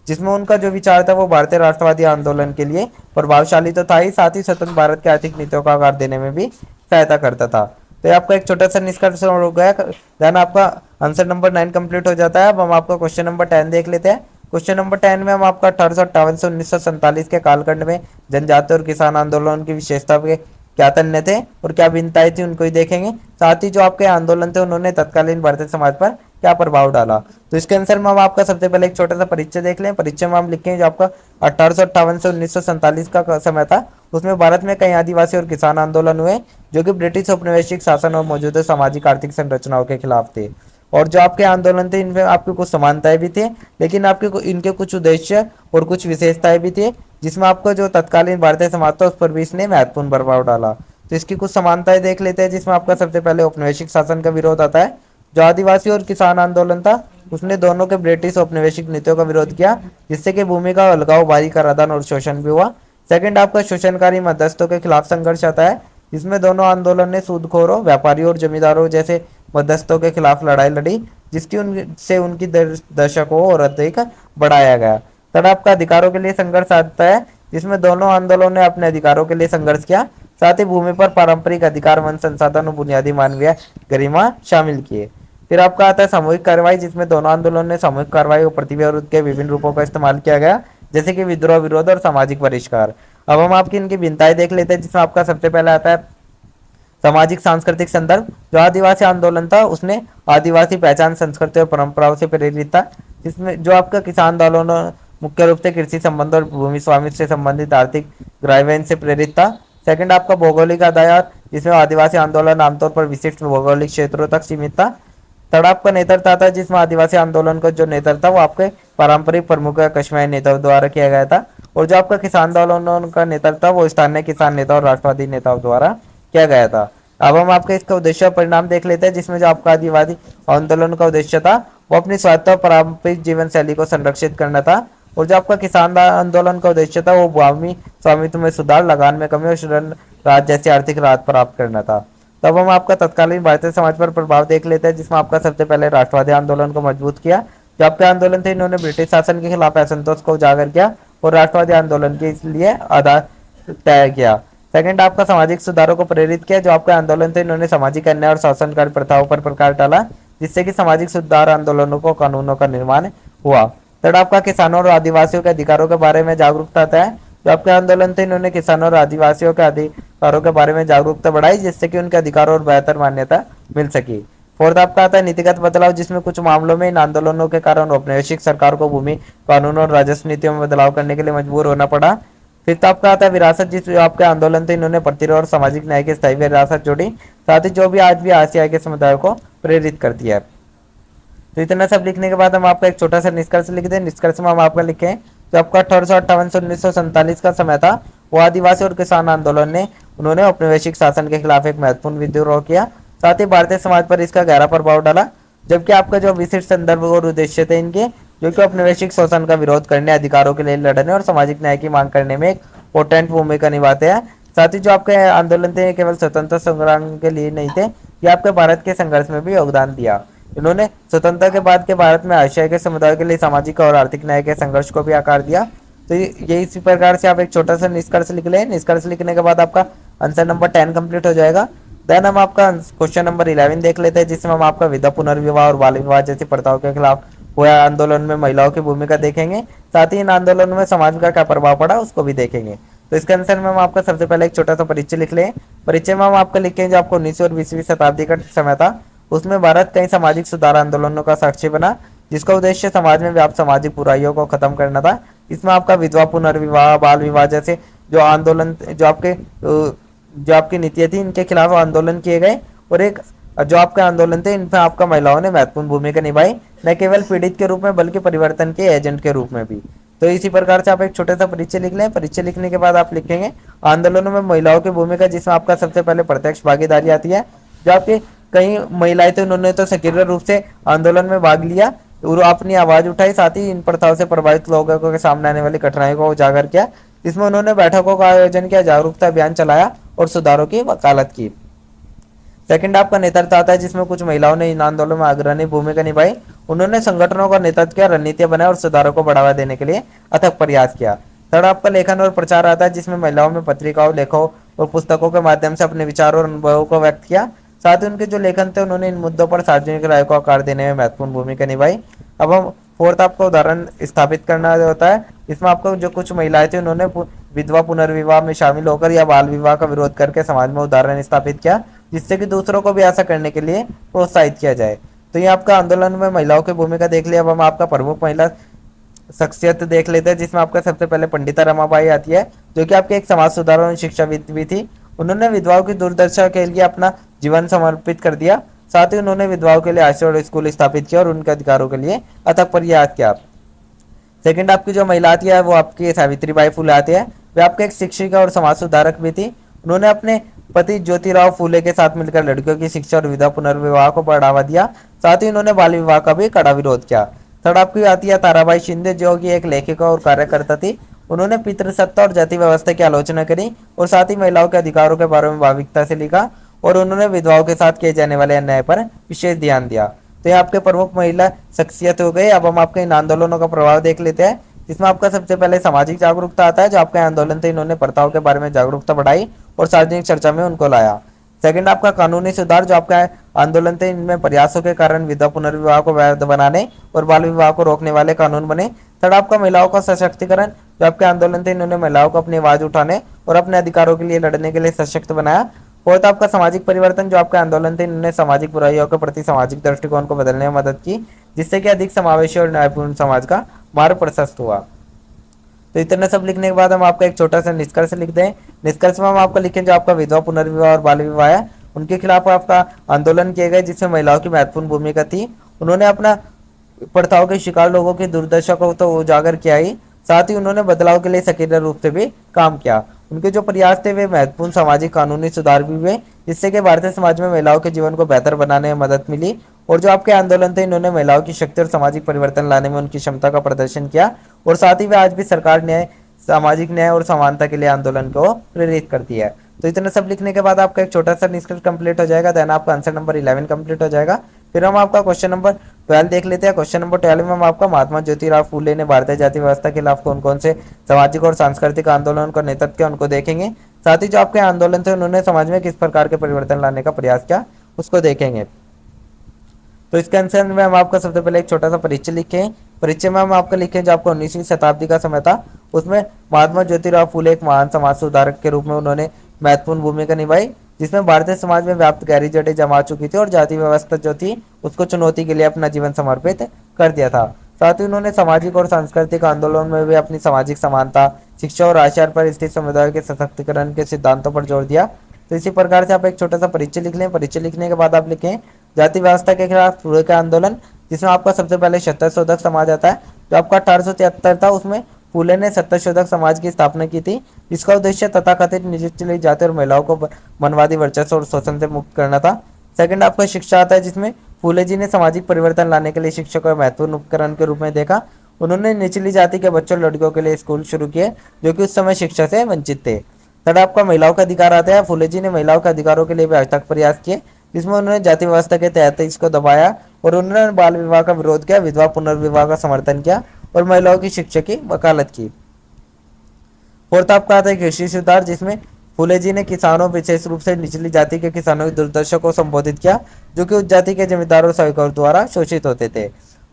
जिसमें उनका जो विचार था वो भारतीय राष्ट्रवादी आंदोलन के लिए प्रभावशाली तो था ही, साथ ही स्वतंत्र भारत की आर्थिक नीतियों का आकार देने में भी सहायता करता था। तो ये आपका एक छोटा सा निष्कर्ष हो गया। देन आपका आंसर नंबर 9 कंप्लीट हो जाता है। अब हम आपका क्वेश्चन नंबर 10 देख लेते हैं। क्वेश्चन नंबर 10 में हम आपका 1858 से 1947 के कालखंड में जनजातीय और किसान आंदोलन की विशेषता के क्या तन्य थे और क्या भिन्नताएं थी उनको ही देखेंगे। साथ ही जो आपके आंदोलन थे उन्होंने तत्कालीन भारतीय समाज पर क्या प्रभाव डाला। तो इसके आंसर में हम आपका सबसे पहले एक छोटा सा परिचय देख लें। परिचय में हम लिखें जो आपका 1858 से 1947 का समय था, उसमें भारत में कई आदिवासी और किसान आंदोलन हुए जो कि ब्रिटिश औपनिवेशिक शासन और मौजूदा सामाजिक आर्थिक संरचनाओं के खिलाफ थे। और जो आपके आंदोलन थे इनमें आपकी कुछ समानताएं भी थी, लेकिन आपके इनके कुछ उद्देश्य और कुछ विशेषताएं भी थी, जिसमें आपको जो तत्कालीन भारतीय समाज था उस पर भी इसने महत्वपूर्ण प्रभाव डाला। तो इसकी कुछ समानताएं देख लेते हैं, जिसमें आपका सबसे पहले औपनिवेशिक शासन का विरोध आता है। जो आदिवासी और किसान आंदोलन था उसने दोनों के ब्रिटिश औपनिवेशिक नीतियों का विरोध किया, जिससे कि भूमि का अलगाव, भारी कराधान और शोषण भी हुआ। सेकंड आपका शोषणकारी मध्यस्थों के खिलाफ संघर्ष आता है, जिसमें दोनों आंदोलन ने सूदखोरों, व्यापारियों और जमींदारों जैसे मध्यस्थों के खिलाफ लड़ाई लड़ी, जिसकी उनसे उनकी दर्शकों और अधिक बढ़ाया गया। थर्ड आपका अधिकारों के लिए संघर्ष आता है, जिसमें दोनों आंदोलनों ने अपने अधिकारों के लिए संघर्ष किया। साथ ही भूमि पर पारंपरिक अधिकार, वन संसाधन और बुनियादी मानवीय गरिमा शामिल किए। फिर आपका आता है सामूहिक कार्रवाई, जिसमें दोनों आंदोलनों ने सामूहिक कार्रवाई और प्रतिविरोध के विभिन्न रूपों का इस्तेमाल किया गया, जैसे कि विद्रोह, विरोध और सामाजिक बहिष्कार। अब हम आपकी इनकी भिन्नताएं देख लेते हैं, जिसमें आपका सबसे पहले आता है सामाजिक सांस्कृतिक संदर्भ। जो आदिवासी आंदोलन था उसने आदिवासी पहचान, संस्कृति और परंपराओं से प्रेरित था, जिसमें जो आपका किसान आंदोलन मुख्य रूप से कृषि संबंध और भूमि स्वामित्व से संबंधित आर्थिक ग्राइवेन से प्रेरित था। सेकंड आपका भौगोलिक आधार, जिसमें आदिवासी आंदोलन आमतौर पर विशिष्ट भौगोलिक क्षेत्रों तक सीमित था। थर्ड आपका नेतृत्व आता है, जिसमें आदिवासी आंदोलन का जो नेतृत्व था वो आपके पारंपरिक प्रमुख कश्मीरी नेताओं द्वारा किया गया था। और जो आपका किसान आंदोलन का नेतृत्व था वो स्थानीय किसान नेता और राष्ट्रवादी नेताओं द्वारा किया गया था। अब हम आपके इसका उद्देश्य और परिणाम देख लेते हैं, जिसमें जो आपका आदिवासी आंदोलन का उद्देश्य था वो अपनी स्वायत्त और पारंपरिक जीवन शैली को संरक्षित करना था। और जो आपका किसान आंदोलन का उद्देश्य था वो भूमि स्वामित्व में सुधार, लगान में कमी और श्रम राज जैसी आर्थिक राहत प्राप्त करना था। तब हम आपका तत्कालीन भारतीय समाज पर प्रभाव देख लेते हैं, जिसमें आपका सबसे पहले राष्ट्रवादी आंदोलन को मजबूत किया। जो आपके आंदोलन थे इन्होंने ब्रिटिश शासन के खिलाफ असंतोष को उजागर किया और राष्ट्रवादी आंदोलन के इसलिए आधार तय किया। सेकंड आपका सामाजिक सुधारों को प्रेरित किया। जो आपके आंदोलन थे इन्होंने सामाजिक अन्याय और शासनकारी प्रथाओं पर प्रकाश डाला, जिससे कि सामाजिक सुधार आंदोलनों को कानूनों का निर्माण हुआ। थर्ड आपका किसानों और आदिवासियों के अधिकारों के बारे में जागरूकता आता है। जो आपके आंदोलन थे इन्होंने किसानों और आदिवासियों के अधिकारों के बारे में जागरूकता बढ़ाई, जिससे कि उनके अधिकारों और बेहतर मान्यता मिल सकी। फोर्थ आपका आता है नीतिगत बदलाव, जिसमें कुछ मामलों में इन आंदोलनों के कारण औपनिवेशिक सरकार को भूमि कानून और राजस्व नीतियों में बदलाव करने के लिए मजबूर होना पड़ा। फिफ्थ आपका आता है विरासत, जिस आपके आंदोलन थे इन्होंने प्रतिरोध और सामाजिक न्याय की स्थायी विरासत जोड़ी, साथ ही जो भी आज भी आसिया के समुदाय को प्रेरित करती है। तो इतना सब लिखने के बाद हम आपका एक छोटा सा निष्कर्ष लिख दें। निष्कर्ष में हम आपका लिखे जो आपका 1858 से 1947 का समय था, वो आदिवासी और किसान आंदोलन ने उन्होंने औपनिवेशिक शासन के खिलाफ एक महत्वपूर्ण विद्रोह किया, साथ ही भारतीय समाज पर इसका गहरा प्रभाव डाला। जबकि आपका जो विशिष्ट संदर्भ और उद्देश्य थे इनके, जो कि औपनिवेशिक शोषण का विरोध करने, अधिकारों के लिए लड़ने और सामाजिक न्याय की मांग करने में एक पोटेंट भूमिका निभाते हैं। साथ ही जो आपके आंदोलन थे केवल स्वतंत्रता संग्राम के लिए नहीं थे, ये आपके भारत के संघर्ष में भी योगदान दिया। इन्होंने स्वतंत्रता के बाद के भारत में आशिया के समुदाय के लिए सामाजिक और आर्थिक न्याय के संघर्ष को भी आकार दिया। तो ये इसी प्रकार से आप एक छोटा सा निष्कर्ष लिख लें। निष्कर्ष लिखने के बाद आपका आंसर नंबर 10 कंप्लीट हो जाएगा। देन हम आपका क्वेश्चन नंबर 11 देख लेते हैं, जिसमें हम आपका विधवा पुनर्विवाह और बाल विवाह जैसी प्रथाओं के खिलाफ हुए आंदोलन में महिलाओं की भूमिका देखेंगे, साथ ही इन आंदोलनों में समाज का क्या प्रभाव पड़ा उसको भी देखेंगे। तो इसके आंसर में हम आपका सबसे पहले एक छोटा सा परिचय लिख लें। परिचय में हम आपका लिखेंगे जो आपको 19वीं और 20वीं शताब्दी का समय था, उसमें भारत कई सामाजिक सुधार आंदोलनों का साक्षी बना, जिसका उद्देश्य समाज में व्याप्त सामाजिक बुराइयों को खत्म करना था। इसमें आपका विधवा पुनर्विवाह, बाल विवाह जैसे जो आंदोलन, जो आपकी नीतियां थी, इनके खिलाफ आंदोलन किए गए, और एक जो आपके आंदोलन थे इन पर आपका महिलाओं ने महत्वपूर्ण भूमिका निभाई, न केवल पीड़ित के रूप में बल्कि परिवर्तन के एजेंट के रूप में भी। तो इसी प्रकार से आप एक छोटा सा परिचय लिख लें। परिचय लिखने के बाद आप लिखेंगे आंदोलनों में महिलाओं की भूमिका, जिसमें आपका सबसे पहले प्रत्यक्ष भागीदारी आती है। जो आपके कई महिलाएं थी उन्होंने तो सक्रिय रूप से आंदोलन में भाग लिया और अपनी आवाज उठाई, साथ ही इन प्रथाओं से प्रभावित लोगों के सामने आने वाली कठिनाइयों को उजागर किया। इसमें उन्होंने बैठकों का आयोजन किया, जागरूकता अभियान चलाया और सुधारों की वकालत की। सेकंड आपका नेतृत्व आता है, जिसमें कुछ महिलाओं ने इन आंदोलनों में अग्रणी भूमिका निभाई। उन्होंने संगठनों का नेतृत्व किया, रणनीतियां बनाई और सुधारों को बढ़ावा देने के लिए अथक प्रयास किया। थर्ड आपका लेखन और प्रचार आता है, जिसमें महिलाओं में पत्रिकाओं, लेखों और पुस्तकों के माध्यम से अपने विचारों और अनुभवों को व्यक्त किया। साथ ही उनके जो लेखन थे उन्होंने इन मुद्दों पर सार्वजनिक राय को आकार देने में महत्वपूर्ण भूमिका निभाई। अब हम फोर्थ आपका उदाहरण स्थापित करना होता है। इसमें आपको जो कुछ महिलाएं थी उन्होंने विधवा पुनर्विवाह में शामिल होकर या बाल विवाह का विरोध करके समाज में उदाहरण स्थापित किया, जिससे कि दूसरों को भी ऐसा करने के लिए प्रोत्साहित किया जाए। तो ये आपका आंदोलन में महिलाओं की भूमिका देख लिया। अब हम आपका प्रमुख महिला शख्सियत देख लेते हैं, जिसमें आपका सबसे पहले पंडिता रमाबाई आती है, जो कि आपके एक समाज सुधारक और शिक्षाविद भी थी। उन्होंने विधवाओं की दुर्दशा के लिए अपना जीवन समर्पित कर दिया। साथ ही उन्होंने विधवाओं के लिए आश्रय और स्कूल स्थापित किया और उनके अधिकारों के लिए अथक प्रयास किया। सेकंड आपकी जो महिला आती है वो आपकी सावित्रीबाई फुले आती है। वे आपके एक शिक्षिका और समाज सुधारक भी थी। उन्होंने अपने पति ज्योतिराव फूले के साथ मिलकर लड़कियों की शिक्षा और विधवा पुनर्विवाह को बढ़ावा दिया। साथ ही उन्होंने बाल विवाह का भी कड़ा विरोध किया। थर्ड आपकी आती है ताराबाई शिंदे, जो कि एक लेखिका और कार्यकर्ता थी। उन्होंने पितृसत्ता और जाति व्यवस्था की आलोचना करी और साथ ही महिलाओं के अधिकारों के बारे में भावुकता से लिखा, और उन्होंने विधवाओं के साथ किए जाने वाले अन्याय पर विशेष ध्यान दिया। तो ये आपके प्रमुख महिला शख्सियत हो गए। अब हम आपके इन आंदोलनों का प्रभाव देख लेते हैं। इसमें आपका सबसे पहले सामाजिक जागरूकता आता है। जो आपके आंदोलन थे इन्होंने प्रथाओं के बारे में जागरूकता बढ़ाई और सार्वजनिक चर्चा में उनको लाया। सेकंड आपका कानूनी सुधार। जो आपका आंदोलन थे इनमें प्रयासों के कारण विधवा पुनर्विवाह को वैध बनाने और बाल विवाह को रोकने वाले कानून बने। थर्ड आपका महिलाओं का सशक्तिकरण। जो आपके आंदोलन थे इन्होंने महिलाओं को अपनी आवाज उठाने और अपने अधिकारों के लिए लड़ने के लिए सशक्त बनाया। फोर्थ आपका सामाजिक परिवर्तन। जो आपके आंदोलन थे इन्होंने सामाजिक बुराइयों के प्रति सामाजिक दृष्टिकोण को बदलने में मदद की, जिससे कि अधिक समावेशी और न्यायपूर्ण समाज का मार्ग प्रशस्त हुआ। तो इतना सब लिखने के बाद हम आपका एक छोटा सा निष्कर्ष लिख दें। निष्कर्ष में हम आपका लिखें जो आपका विधवा पुनर्विवाह और बाल विवाह है उनके खिलाफ आपका आंदोलन किए गए, जिसमें महिलाओं की महत्वपूर्ण भूमिका थी। उन्होंने अपना प्रथाओं के शिकार लोगों की दुर्दशा को तो उजागर किया ही, साथ ही उन्होंने बदलाव के लिए सक्रिय रूप से भी काम किया। उनके जो प्रयास थे वे महत्वपूर्ण सामाजिक कानूनी सुधार भी हुए, जिससे कि भारतीय समाज में महिलाओं के जीवन को बेहतर बनाने में मदद मिली। और जो आपके आंदोलन थे इन्होंने महिलाओं की शक्ति और सामाजिक परिवर्तन लाने में उनकी क्षमता का प्रदर्शन किया, और साथ ही वे आज भी सरकार न्याय, सामाजिक न्याय और समानता के लिए आंदोलन को प्रेरित करती है। तो इतना सब लिखने के बाद आपका एक छोटा सा निष्कर्ष कंप्लीट हो जाएगा। देन आपका आंसर नंबर 11 कंप्लीट हो जाएगा। फिर हम आपका क्वेश्चन नंबर 12 देख लेते हैं। क्वेश्चन नंबर 12 में हम आपका महात्मा ज्योतिराव फूले ने भारतीय जाति व्यवस्था के खिलाफ कौन कौन से सामाजिक और सांस्कृतिक आंदोलन का नेतृत्व किया उनको देखेंगे। साथ ही जो आपके आंदोलन थे उन्होंने समाज में किस प्रकार के परिवर्तन लाने का प्रयास किया उसको देखेंगे। तो इसके आंसर में हम आपका सबसे पहले एक छोटा सा परिचय लिखें। परिचय में हम आपका लिखें जो आपको 19वीं शताब्दी का समय था, उसमें महात्मा ज्योतिराव फूले एक महान समाज सुधारक के रूप में उन्होंने महत्वपूर्ण भूमिका निभाई, जिसमें भारतीय समाज में व्याप्त गहरी जड़ें जमा चुकी थी और जाति व्यवस्था जो थी उसको चुनौती के लिए अपना जीवन समर्पित कर दिया था। साथ ही उन्होंने सामाजिक और सांस्कृतिक आंदोलन में भी अपनी सामाजिक समानता, शिक्षा और आचार पर स्थित समुदाय के सशक्तिकरण के सिद्धांतों पर जोर दिया। तो इसी प्रकार से आप एक छोटा सा परिचय लिख लें। परिचय लिखने के बाद आप लिखें जाति व्यवस्था के खिलाफ फूले का आंदोलन, जिसमें आपका सबसे पहले सत्यशोधक समाज आता है जो आपका 1873 था। उसमें फूले ने सत्यशोधक समाज की स्थापना की थी, जिसका उद्देश्य तथाकथित निचली जाति और महिलाओं को मनवादी वर्चस्व और शोषण से मुक्त करना था। सेकंड आपका शिक्षा आता है, जिसमें फूले जी ने सामाजिक परिवर्तन लाने के लिए शिक्षा को महत्वपूर्ण उपकरण के रूप में देखा। उन्होंने निचली जाति के बच्चों और लड़कियों के लिए स्कूल शुरू किए जो कि उस समय शिक्षा से वंचित थे। थर्ड आपका महिलाओं का अधिकार आता है। फूले जी ने महिलाओं के अधिकारों के लिए भी अथक प्रयास किए, जिसमें उन्होंने जाति व्यवस्था के तहत इसको दबाया और उन्होंने बाल विवाह का विरोध किया, विधवा पुनर्विवाह का समर्थन किया और महिलाओं की शिक्षा की वकालत की। फोर्थ आपका आता है कृषि सुधार, जिसमें फूले जी ने किसानों, विशेष रूप से निचली जाति के किसानों की दुर्दशा को संबोधित किया जो कि उस जाति के जमींदारों और साहूकारों द्वारा शोषित होते थे।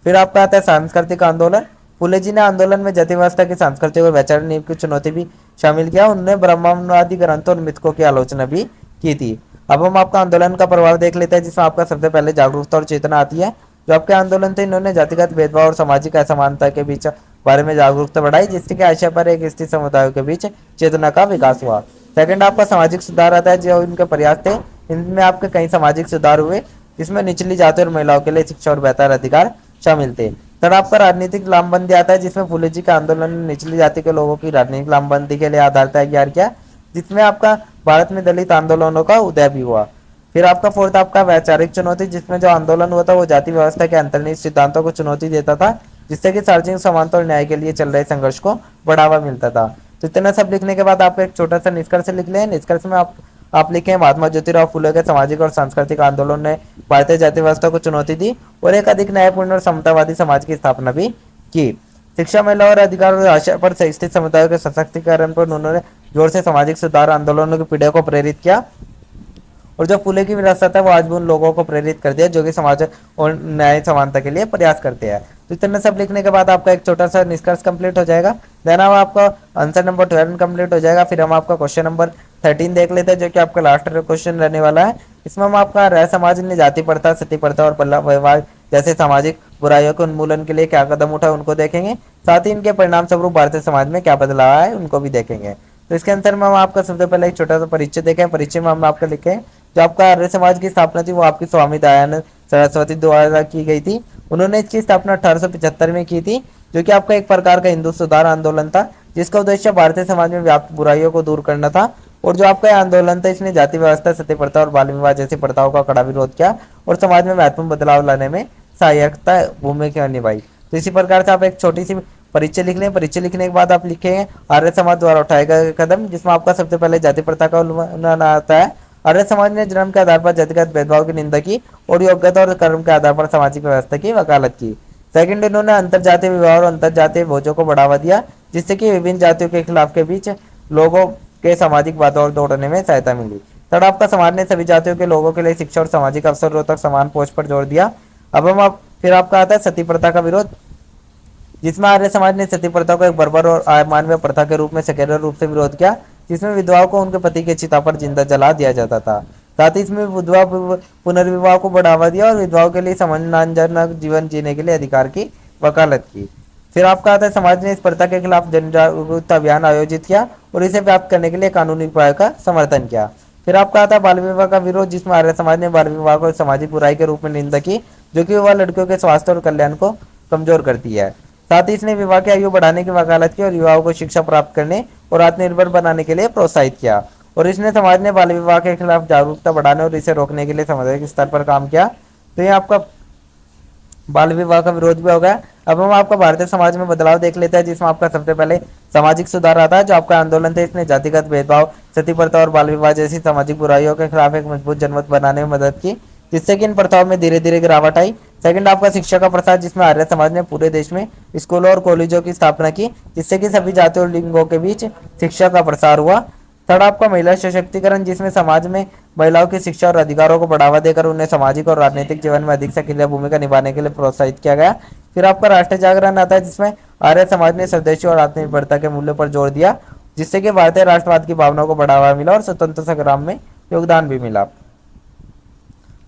फिर आपका आता है सांस्कृतिक आंदोलन। फूले जी ने आंदोलन में जाति व्यवस्था की सांस्कृतिक और वैचारिक नींव की चुनौती भी शामिल किया। उन्होंने ब्रह्मांडवादी ग्रंथों और मिथकों की आलोचना भी की थी। अब हम आपका आंदोलन का प्रभाव देख लेते हैं, जिसमें आपका सबसे पहले जागरूकता और चेतना आती है। जो आपके आंदोलन थे, इन्होंने जातिगत भेदभाव और सामाजिक असमानता के बीच बारे में जागरूकता बढ़ाई, जिसके आशय पर एक स्थित समुदायों के बीच चेतना का विकास हुआ। सेकंड आपका सामाजिक सुधार आता है। जो इनके प्रयास थे, इनमें आपके कई सामाजिक सुधार हुए, जिसमें निचली जाति और महिलाओं के लिए शिक्षा और बेहतर अधिकार शामिल थे। थर्ड आपका राजनीतिक लामबंदी आता है, जिसमें फूले जी का आंदोलन ने निचली जाति के लोगों की राजनीतिक लामबंदी के लिए आधार तैयार किया, जिसमें आपका भारत में दलित आंदोलनों का उदय भी हुआ। फिर आपका फोर्थ आपका वैचारिक चुनौती, जिसमें जो आंदोलन हुआ था वो जाति व्यवस्था के अंतर्निहित सिद्धांतों को चुनौती देता था, जिससे कि सार्वजनिक समानता और न्याय के लिए चल रहे संघर्ष को बढ़ावा मिलता था। तो इतना सब लिखने के बाद आप एक छोटा सा निष्कर्ष लिख लें। निष्कर्ष में आप लिखें महात्मा ज्योतिराव फूले के सामाजिक और सांस्कृतिक आंदोलन ने भारतीय जाति व्यवस्था को चुनौती दी और एक अधिक न्यायपूर्ण और समतावादी समाज की स्थापना भी की। शिक्षा, महिला और अधिकार और आशय पर स्थित समुदायों के सशक्तिकरण पर उन्होंने जोर से सामाजिक सुधार आंदोलनों की पीढ़ियों को प्रेरित किया और जो फूले की विरासत है वो आज भी उन लोगों को प्रेरित कर दिया जो कि समाज और न्याय समानता के लिए प्रयास करते हैं। तो इतना सब लिखने के बाद आपका एक छोटा सा निष्कर्ष कंप्लीट हो जाएगा। देन अब आपका आंसर नंबर 12 कंप्लीट हो जाएगा। फिर हम आपका क्वेश्चन नंबर 13 देख लेते हैं, जो कि आपका लास्ट क्वेश्चन रहने वाला है। इसमें हम आपका राय समाज ने जाति प्रथा, सती प्रथा और पल्ला व्यवहार जैसे सामाजिक बुराइयों के उन्मूलन के लिए क्या कदम उठाए उनको देखेंगे। साथ ही इनके परिणाम स्वरूप भारतीय समाज में क्या बदलाव है उनको भी देखेंगे। तो इसके अंतर में हम आपका सबसे पहले एक छोटा सा परिचय देखें। परिचय में हम आपका लिखें जो आपका आर्य समाज की स्थापना थी वो आपकी स्वामी दयानंद सरस्वती द्वारा की गई थी। उन्होंने इसकी स्थापना 1875 में की थी, जो कि आपका एक प्रकार का हिंदू सुधार आंदोलन था, जिसका उद्देश्य भारतीय समाज में व्याप्त बुराइयों को दूर करना था। और जो आपका आंदोलन था, इसने जाति व्यवस्था, सती प्रथा और बाल विवाह जैसी प्रथाओं का कड़ा विरोध किया और समाज में महत्वपूर्ण बदलाव लाने में सहायकता भूमिका निभाई। तो इसी प्रकार से आप एक छोटी सी परिचय लिख लें। परिचय लिखने के बाद आप लिखेंगे आर्य समाज द्वारा उठाए गए कदम, जिसमें आपका सबसे पहले जाति प्रथा का उल्लंघन आता है। आर्य समाज ने जन्म के आधार पर जातिगत भेदभाव की निंदा की और योग्यता और कर्म के आधार पर सामाजिक व्यवस्था की वकालत की। सेकंड, इन्होंने अंतरजातीय विवाह और अंतरजातीय भोजों को बढ़ावा दिया, जिससे कि विभिन्न जातियों के खिलाफ के बीच लोगों के सामाजिक वातावरण तोड़ने में सहायता मिली। थर्ड, आपका समाज ने सभी जातियों के लोगों के लिए शिक्षा और सामाजिक अवसरों तक समान पहुंच पर जोर दिया। अब हम फिर आपका आता है सती प्रथा का विरोध, जिसमें आर्य समाज ने सती प्रथा को एक बर्बर और अमानवीय प्रथा के रूप में सकेंद्र रूप से विरोध किया, जिसमें विधवाओं को उनके पति के चिता पर जिंदा जला दिया जाता था। साथ ही इसमें विधवा पुनर्विवाह को बढ़ावा दिया और विधवाओं के लिए सम्मानजनक जीवन जीने के लिए अधिकार की वकालत की। फिर आपका आता है समाज ने इस प्रथा के खिलाफ जन जागरूकता अभियान आयोजित किया और इसे प्राप्त करने के लिए कानूनी उपाय का समर्थन किया। फिर आपका आता है बाल विवाह का विरोध, जिसमें आर्य समाज ने बाल विवाह को सामाजिक बुराई के रूप में निंदा की, जो कि वह लड़कियों के स्वास्थ्य और कल्याण को कमजोर करती है। साथ ही इसने विवाह की आयु बढ़ाने की वकालत की और युवाओं को शिक्षा प्राप्त करने और आत्मनिर्भर बनाने के लिए प्रोत्साहित किया। और इसने समाज ने बाल विवाह के खिलाफ जागरूकता बढ़ाने और इसे रोकने के लिए सामाजिक स्तर पर काम किया। तो ये आपका बाल विवाह का विरोध भी हो गया। अब हम आपका भारतीय समाज में बदलाव देख लेते हैं, जिसमें आपका सबसे पहले सामाजिक सुधार आता है। जो आपका आंदोलन थे, इसने जातिगत भेदभाव, सती प्रथा और बाल विवाह जैसी सामाजिक बुराइयों के खिलाफ एक मजबूत जनमत बनाने में मदद की, जिससे कि इन प्रथाओं में धीरे धीरे गिरावट आई। सेकंड, आपका शिक्षा का प्रसार, जिसमें आर्य समाज ने पूरे देश में स्कूलों और कॉलेजों की स्थापना की, जिससे कि सभी जातियों और लिंगों के बीच शिक्षा का प्रसार हुआ। थर्ड, आपका महिला सशक्तिकरण, जिसमें समाज में महिलाओं की शिक्षा और अधिकारों को बढ़ावा देकर उन्हें सामाजिक और राजनीतिक जीवन में अधिक सक्रिय भूमिका निभाने के लिए प्रोत्साहित किया गया। फिर आपका राष्ट्रीय जागरण आता है, जिसमें आर्य समाज ने स्वदेशी और आत्मनिर्भरता के मूल्यों पर जोर दिया, जिससे कि भारतीय राष्ट्रवाद की भावनाओं को बढ़ावा मिला और स्वतंत्रता संग्राम में योगदान भी मिला।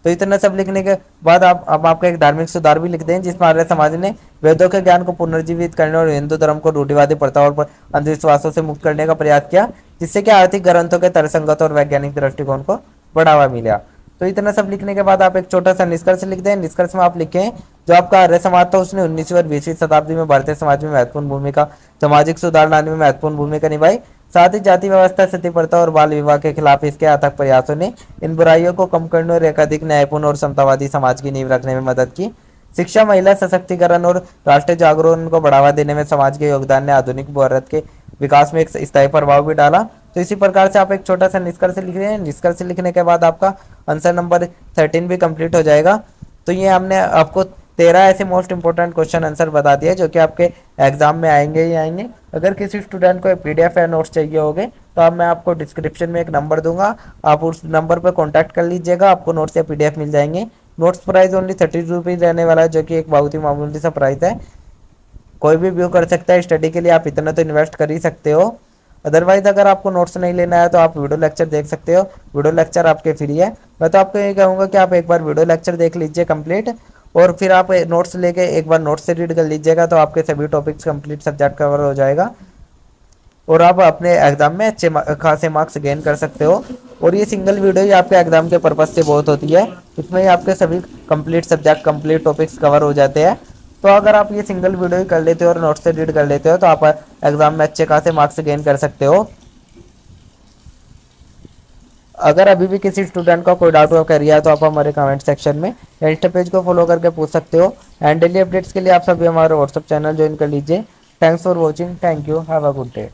तो तो इतना सब लिखने के बाद आप अब आपका एक धार्मिक सुधार भी लिख दें, जिसमें आर्य समाज ने वेदों के ज्ञान को पुनर्जीवित करने और हिंदू धर्म को रूढ़िवादी प्रथाओं और अंधविश्वासों से मुक्त करने का प्रयास किया, जिससे कि आर्थिक ग्रंथों के तर्कसंगत और वैज्ञानिक दृष्टिकोण को बढ़ावा मिला। तो इतना सब लिखने के बाद आप एक छोटा सा निष्कर्ष लिख दें। निष्कर्ष में आप लिखें, जो आपका आर्य समाज था उसने 19वीं और 20वीं शताब्दी में भारतीय समाज में महत्वपूर्ण भूमिका, सामाजिक सुधार लाने में महत्वपूर्ण भूमिका निभाई। साथ ही जाति व्यवस्था, सती प्रथा और बाल विवाह के खिलाफ इसके अथक प्रयासों ने इन बुराइयों को कम करने और एक अधिक न्यायपूर्ण और समतावादी समाज की नींव रखने में मदद की। शिक्षा, महिला सशक्तिकरण और राष्ट्रीय जागरण को बढ़ावा देने में समाज के योगदान ने आधुनिक भारत के विकास में एक स्थायी प्रभाव भी डाला। तो इसी प्रकार से आप एक छोटा सा निष्कर्ष लिख रहे हैं। निष्कर्ष लिखने के बाद आपका आंसर नंबर 13 भी कंप्लीट हो जाएगा। तो ये हमने आपको 13 ऐसे मोस्ट इंपोर्टेंट क्वेश्चन आंसर बता दिए जो कि आपके एग्जाम में आएंगे ही आएंगे। अगर किसी स्टूडेंट को पीडीएफ या नोट्स चाहिए होंगे तो अब मैं आपको डिस्क्रिप्शन में एक नंबर दूंगा, आप उस नंबर पर कॉन्टैक्ट कर लीजिएगा, आपको नोट्स या पीडीएफ मिल जाएंगे। नोट्स प्राइस ओनली 30 रुपीज़ रहने वाला है, जो कि एक बहुत ही मामूली सा प्राइस है। कोई भी व्यू कर सकता है, स्टडी के लिए आप इतना तो इन्वेस्ट कर ही सकते हो। अदरवाइज अगर आपको नोट्स नहीं लेना है तो आप वीडियो लेक्चर देख सकते हो, वीडियो लेक्चर आपके फ्री है। मैं तो आपको ये कहूँगा कि आप एक बार वीडियो लेक्चर देख लीजिए कंप्लीट, और फिर आप नोट्स लेके एक बार नोट्स से रीड कर लीजिएगा, तो आपके सभी टॉपिक्स कंप्लीट सब्जेक्ट कवर हो जाएगा और आप अपने एग्जाम में अच्छे खासे मार्क्स गेन कर सकते हो। और ये सिंगल वीडियो ही आपके एग्जाम के पर्पज से बहुत होती है, इसमें ही आपके सभी complete subject complete topics cover हो जाते हैं। तो अगर आप ये सिंगल वीडियो ही कर लेते हो और नोट्स से रीड कर लेते हो तो आप एग्जाम में अच्छे खासे मार्क्स गेन कर सकते हो। अगर अभी भी किसी स्टूडेंट का कोई डाउट कर रहा है तो आप हमारे कमेंट सेक्शन में इंस्टा पेज को फॉलो करके पूछ सकते हो। एंड डेली अपडेट्स के लिए आप सभी हमारे व्हाट्सएप चैनल ज्वाइन कर लीजिए। Thanks for watching, thank you, have a good day.